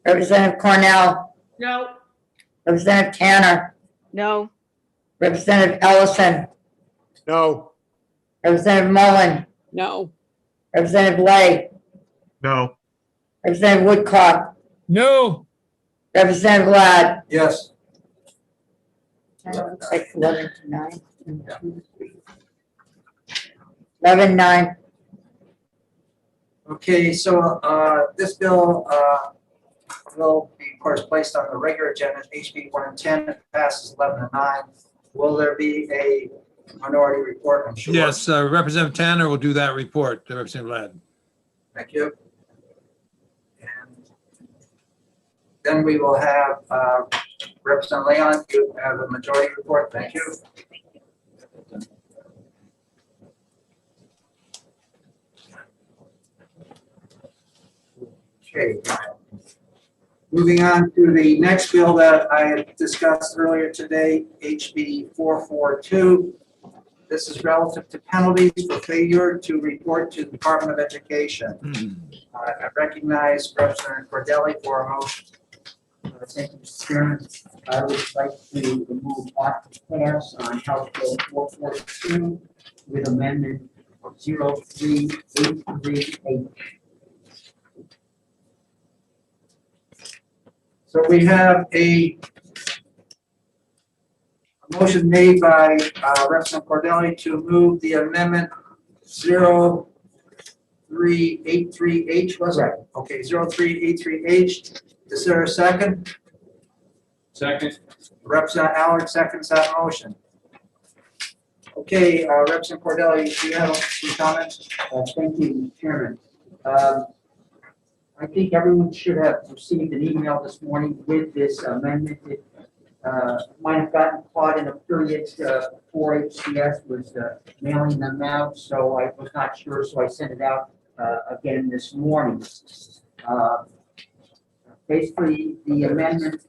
Representative Cornell. No. Representative Tanner. No. Representative Ellison. No. Representative Mullen. No. Representative Lay. No. Representative Woodcock. No. Representative Ladd. Yes. Looks like 11 to 9. 1, 2, 3. 11, 9. Okay, so this bill will be, of course, placed on the regular agenda, HB 110. It passes 11 to 9. Will there be a minority report? I'm sure. Yes, Representative Tanner will do that report, Representative Ladd. Thank you. And then we will have Representative Leon, you have a majority report. Thank you. Okay. Moving on to the next bill that I had discussed earlier today, HB 442. This is relative to penalties for failure to report to the Department of Education. I recognize Representative Cordelli for a motion. Thank you, Mr. Chairman. I would like to move off the pass on House Bill 442 with amendment 0383H. So we have a motion made by Representative Cordelli to move the amendment 0383H, was it? Okay, 0383H. Is there a second? Second. Representative Allard seconds that motion. Okay, Representative Cordelli, do you have some comments? Thank you, Mr. Chairman. I think everyone should have received an email this morning with this amendment. It might have gotten caught in a period before HCS was mailing them out, so I was not sure, so I sent it out again this morning. Basically, the amendment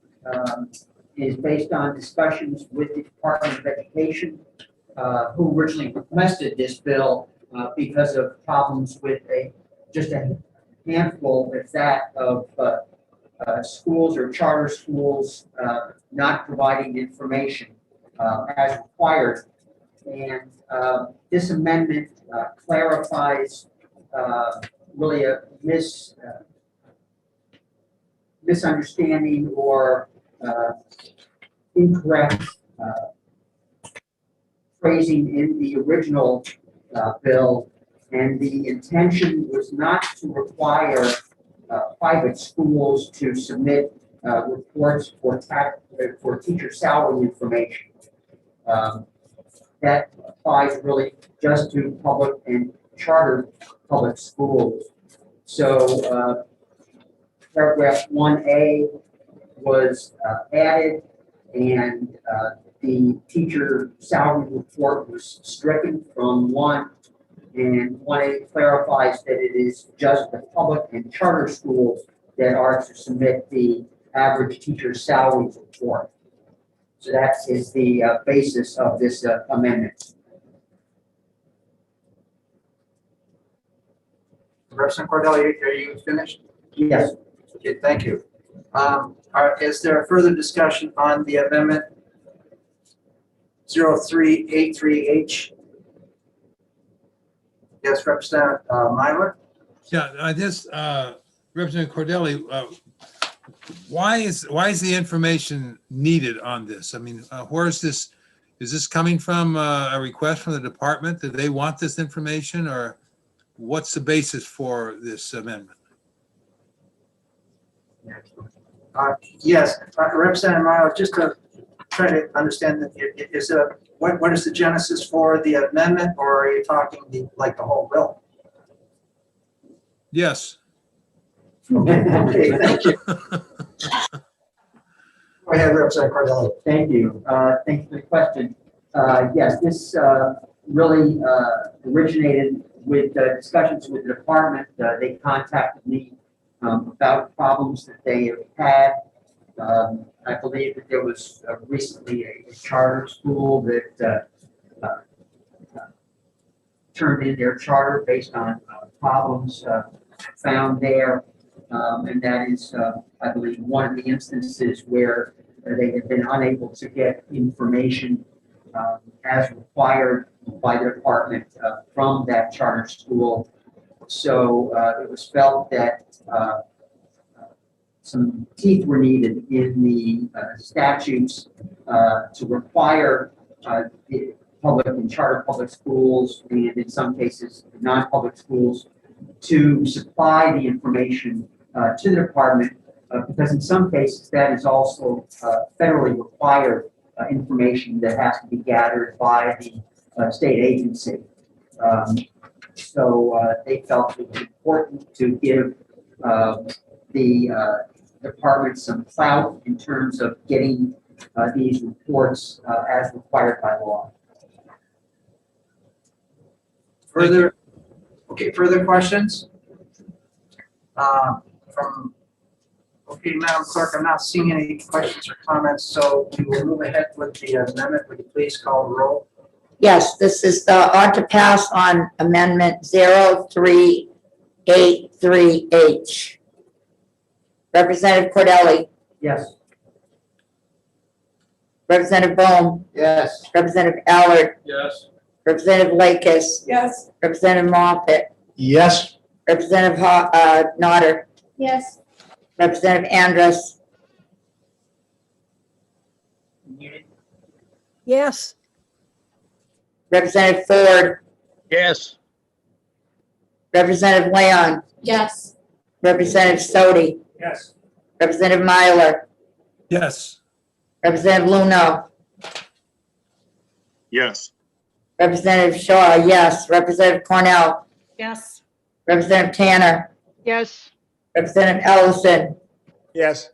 is based on discussions with the Department of Education, who originally requested this bill because of problems with just a handful, if that, of schools or charter schools not providing information as required. And this amendment clarifies really a misunderstanding or incorrect phrasing in the original bill. And the intention was not to require private schools to submit reports for teacher salary information. That applies really just to public and charter public schools. So paragraph 1A was added, and the teacher salary report was stricken from 1. And 1A clarifies that it is just the public and charter schools that are to submit the average teacher salary report. So that is the basis of this amendment. Representative Cordelli, are you finished? Yes. Okay, thank you. Is there a further discussion on the amendment 0383H? Yes, Representative Myler? Yeah, Representative Cordelli, why is the information needed on this? I mean, where is this coming from, a request from the department? Do they want this information, or what's the basis for this amendment? Yes, Representative Myler, just to try to understand that, what is the genesis for the amendment, or are you talking the whole bill? Yes. Okay, thank you. Go ahead, Representative Cordelli. Thank you. Thanks for the question. Yes, this really originated with discussions with the department. They contacted me about problems that they have had. I believe that there was recently a charter school that turned in their charter based on problems found there. And that is, I believe, one of the instances where they have been unable to get information as required by the department from that charter school. So it was felt that some teeth were needed in the statutes to require the public and charter public schools, and in some cases non-public schools, to supply the information to the department, because in some cases that is also federally required information that has to be gathered by the state agency. So they felt it was important to give the department some clout in terms of getting these reports as required by law. Further questions? Madam Clerk, I'm not seeing any questions or comments, so we will move ahead with the amendment. Would you please call the roll? Yes, this is the ought to pass on amendment 0383H. Representative Cordelli, Yes. Representative Bohm, Yes. Representative Allard, Yes. Representative Lakis, Yes. Representative Moffett, Yes. Representative Nodder, Yes. Representative Andrus, Yes. Representative Ford, Yes. Representative Leon, Yes. Representative Sodi, Yes. Representative Myler, Yes. Representative Luno, Yes. Representative Shaw, yes. Representative Cornell, Yes. Representative Tanner, Yes. Representative Ellison, Yes.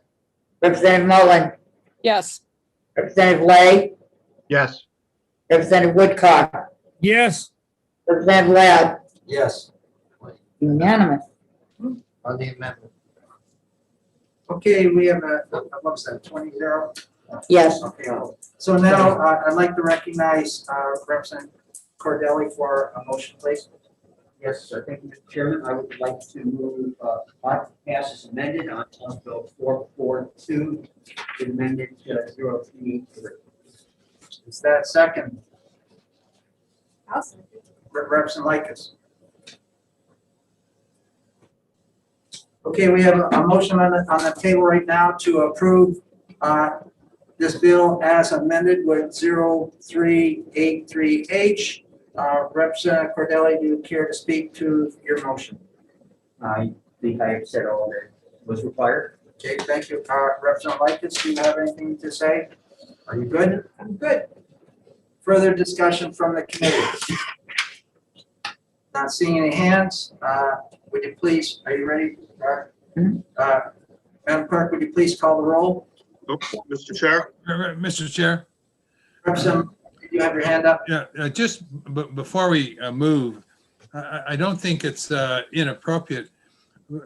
Representative Mullen, Yes. Representative Lay, Yes. Representative Woodcock, Yes. Representative Ladd, Yes. unanimous. On the amendment. Okay, we have what's that, 20-0? Yes. Okay, so now I'd like to recognize Representative Cordelli for a motion, please. Yes, sir. Thank you, Mr. Chairman. I would like to move, pass as amended on House Bill 442, amended 0383. Is that second? I'll second. Representative Lakis. Okay, we have a motion on the table right now to approve this bill as amended with 0383H. Representative Cordelli, do you care to speak to your motion? I think I have said all that was required. Okay, thank you. Representative Lakis, do you have anything to say? Are you good? I'm good. Further discussion from the committee? Not seeing any hands. Would you please, are you ready? Madam Clerk, would you please call the roll? Oh, Mr. Chair? Mr. Chair? Representative, you have your hand up? Yeah, just before we move, I don't think it's inappropriate.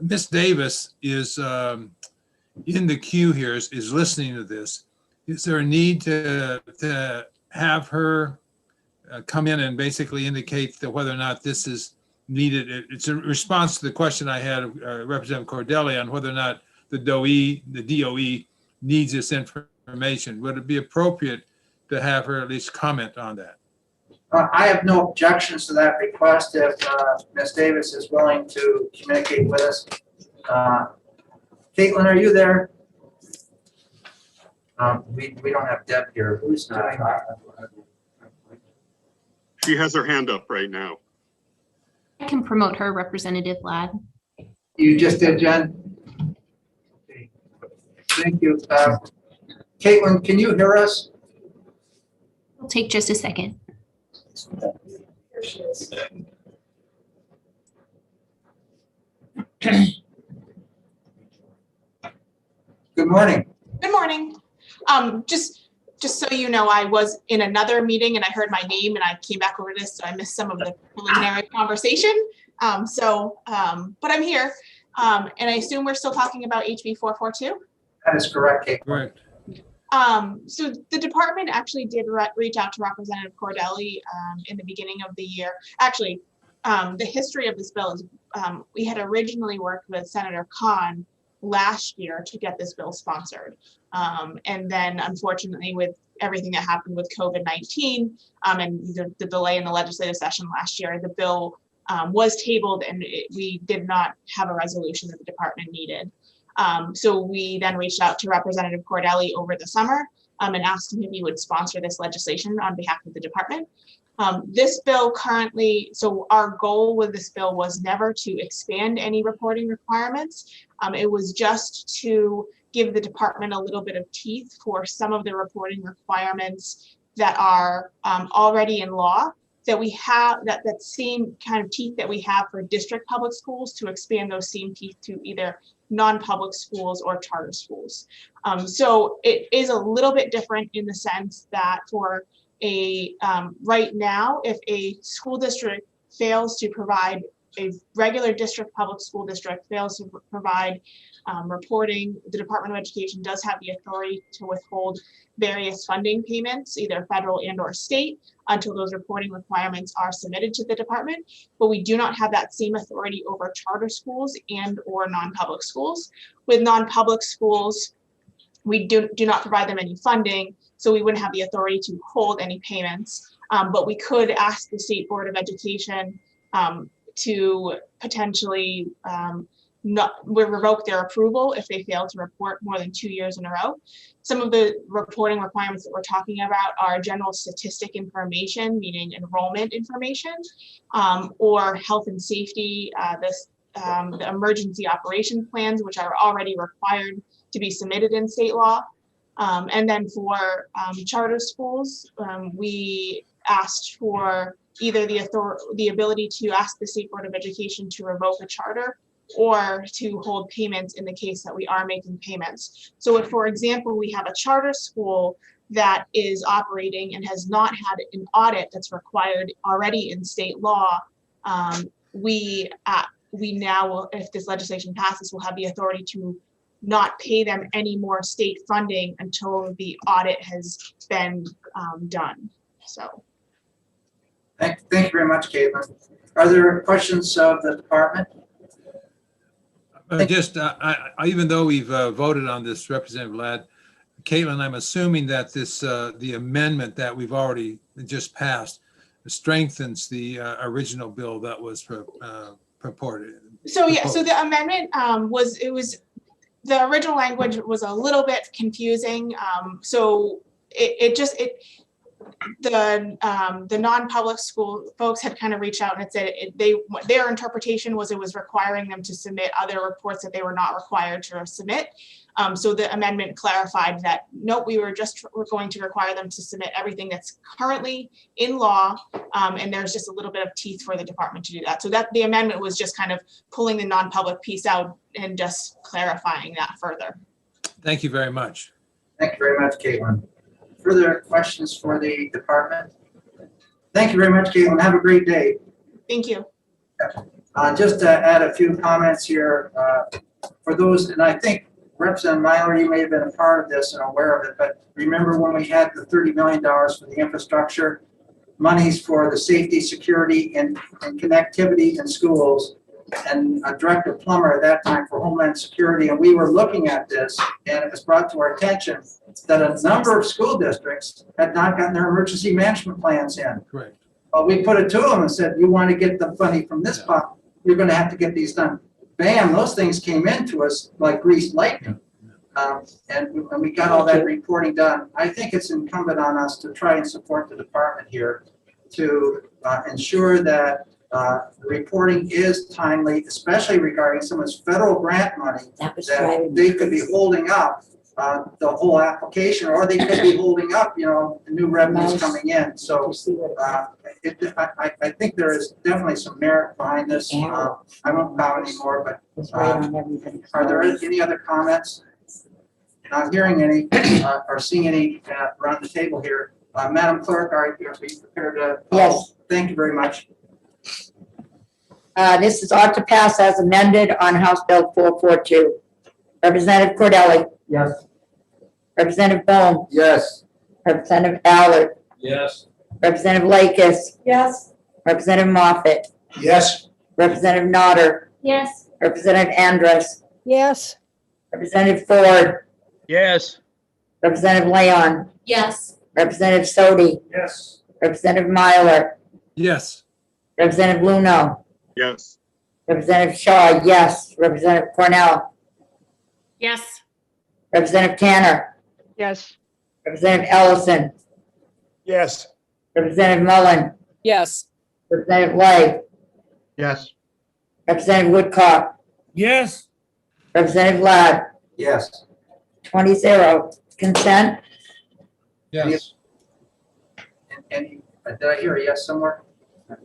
Miss Davis is in the queue here, is listening to this. Is there a need to have her come in and basically indicate that whether or not this is needed? It's a response to the question I had of Representative Cordelli on whether or not the DOE needs this information. Would it be appropriate to have her at least comment on that? I have no objections to that request if Ms. Davis is willing to communicate with us. Caitlin, are you there? We don't have Deb here. Who's doing that? She has her hand up right now. I can promote her, Representative Ladd. You just did, Jen? Okay. Thank you. Caitlin, can you hear us? It'll take just a second. Here she is. Good morning. Good morning. Just so you know, I was in another meeting and I heard my name and I came back over this, so I missed some of the preliminary conversation. But I'm here. And I assume we're still talking about HB 442? That is correct, Caitlin. Correct. So the department actually did reach out to Representative Cordelli in the beginning of the year. Actually, the history of this bill is we had originally worked with Senator Khan last year to get this bill sponsored. And then unfortunately with everything that happened with COVID-19 and the delay in the legislative session last year, the bill was tabled and we did not have a resolution that the department needed. So we then reached out to Representative Cordelli over the summer and asked him if he would sponsor this legislation on behalf of the department. This bill currently, so our goal with this bill was never to expand any reporting requirements. It was just to give the department a little bit of teeth for some of the reporting requirements that are already in law, that we have that same kind of teeth that we have for district public schools, to expand those same teeth to either non-public schools or charter schools. So it is a little bit different in the sense that for a right now, if a school district fails to provide, a regular district public school district fails to provide reporting, the Department of Education does have the authority to withhold various funding payments, either federal and or state, until those reporting requirements are submitted to the department. But we do not have that same authority over charter schools and or non-public schools. With non-public schools, we do not provide them any funding, so we wouldn't have the authority to hold any payments. But we could ask the State Board of Education to potentially revoke their approval if they fail to report more than 2 years in a row. Some of the reporting requirements that we're talking about are general statistic information, meaning enrollment information, or health and safety, the emergency operation plans, which are already required to be submitted in state law. And then for charter schools, we asked for either the ability to ask the State Board of Education to revoke a charter or to hold payments in the case that we are making payments. So if, for example, we have a charter school that is operating and has not had an audit that's required already in state law, we now will, if this legislation passes, will have the authority to not pay them any more state funding until the audit has been done. So. Thank you very much, Caitlin. Are there questions of the department? Even though we've voted on this, Representative Ladd, Caitlin, I'm assuming that this the amendment that we've already just passed strengthens the original bill that was purported. So yeah, so the amendment the original language was a little bit confusing. So the non-public school folks had kind of reached out and had said their interpretation was it was requiring them to submit other reports that they were not required to submit. So the amendment clarified that nope, we're going to require them to submit everything that's currently in law, and there's just a little bit of teeth for the department to do that. So that the amendment was just kind of pulling the non-public piece out and just clarifying that further. Thank you very much. Thank you very much, Caitlin. Further questions for the department? Thank you very much, Caitlin. Have a great day. Thank you. Just to add a few comments here for those, and I think Representative Myler, you may have been a part of this and aware of it, but remember when we had the $30 million for the infrastructure, monies for the safety, security, and connectivity in schools, and Director Plummer at that time for Homeland Security, and we were looking at this, and it was brought to our attention that a number of school districts had not gotten their emergency management plans in. Correct. Well, we put it to them and said, you want to get the money from this pot, you're going to have to get these done. Bam, those things came into us like greased lightning. And we got all that reporting done. I think it's incumbent on us to try and support the department here to ensure that the reporting is timely, especially regarding some of this federal grant money that they could be holding up the whole application, or they could be holding up, the new revenues coming in. So I think there is definitely some merit behind this. I won't comment anymore, but are there any other comments? Not hearing any or seeing any around the table here. Madam Clerk, are you prepared to? Yes. Thank you very much. This is ought to pass as amended on House Bill 442. Representative Cordelli. Yes. Representative Bohm. Yes. Representative Allard. Yes. Representative Lakis. Yes. Representative Moffett. Yes. Representative Nodder. Yes. Representative Andrus. Yes. Representative Ford. Yes. Representative Leon. Yes. Representative Sodi. Yes. Representative Myler. Yes. Representative Luno. Yes. Representative Shaw, yes. Representative Cornell. Yes. Representative Tanner. Yes. Representative Ellison. Yes. Representative Mullen. Yes. Representative Lay. Yes. Representative Woodcock. Yes. Representative Ladd. Yes. 20-0. Consent? Yes. Did I hear a yes somewhere?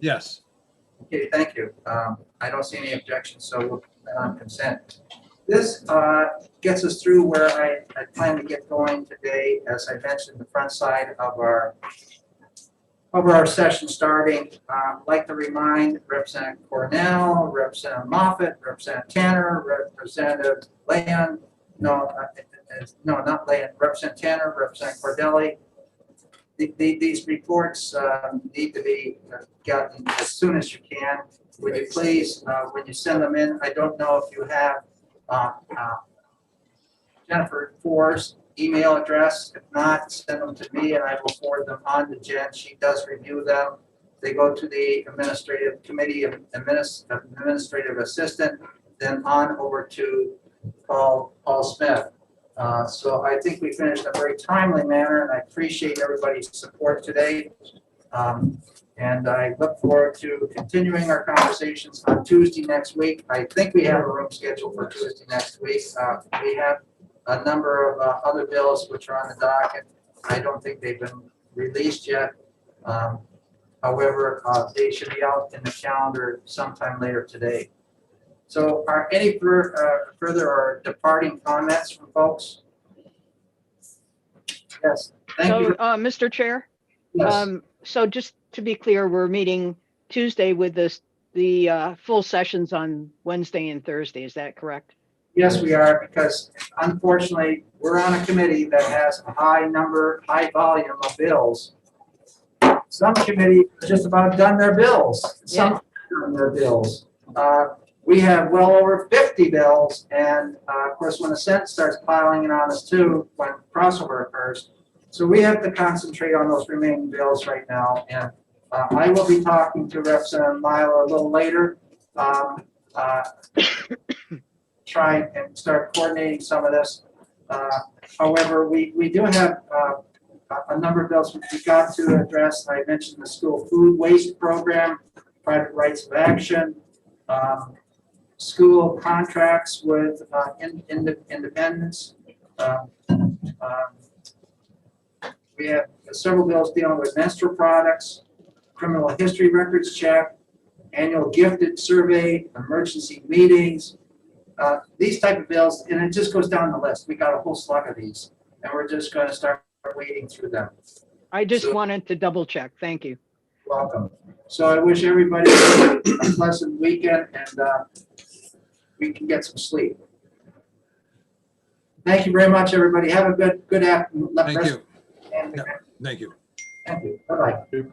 Yes. Okay, thank you. I don't see any objections, so we'll put that on consent. This gets us through where I plan to get going today. As I mentioned, the front side of our session starting. I'd like to remind Representative Cornell, Representative Moffett, Representative Tanner, Representative Leon, not Leon, Representative Tanner, Representative Cordelli. These reports need to be gotten as soon as you can. Would you please, when you send them in, I don't know if you have Jennifer Ford's email address. If not, send them to me and I will forward them on to Jen. She does review them. They go to the administrative committee, administrative assistant, then on over to Paul Smith. So I think we finished in a very timely manner, and I appreciate everybody's support today. And I look forward to continuing our conversations on Tuesday next week. I think we have a room scheduled for Tuesday next week. We have a number of other bills which are on the docket. I don't think they've been released yet. However, they should be out in the calendar sometime later today. So are any further or departing comments from folks? Yes, thank you. Mr. Chair? Yes. So just to be clear, we're meeting Tuesday with the full sessions on Wednesday and Thursday. Is that correct? Yes, we are, because unfortunately, we're on a committee that has a high volume of bills. Some committees are just about done their bills. Some are done their bills. We have well over 50 bills, and of course, when the Senate starts piling in on us too, when crossover occurs. So we have to concentrate on those remaining bills right now, and I will be talking to Representative Milo a little later. Try and start coordinating some of this. However, we do have a number of bills which we've got to address. I mentioned the school food waste program, private rights of action, school contracts with independents. We have several bills dealing with menstrual products, criminal history records check, annual gifted survey, emergency meetings, these type of bills, and it just goes down the list. We got a whole slug of these, and we're just going to start wading through them. I just wanted to double check. Thank you. Welcome. So I wish everybody a pleasant weekend, and we can get some sleep. Thank you very much, everybody. Have a good afternoon. Thank you. And Thank you. thank you. Bye-bye.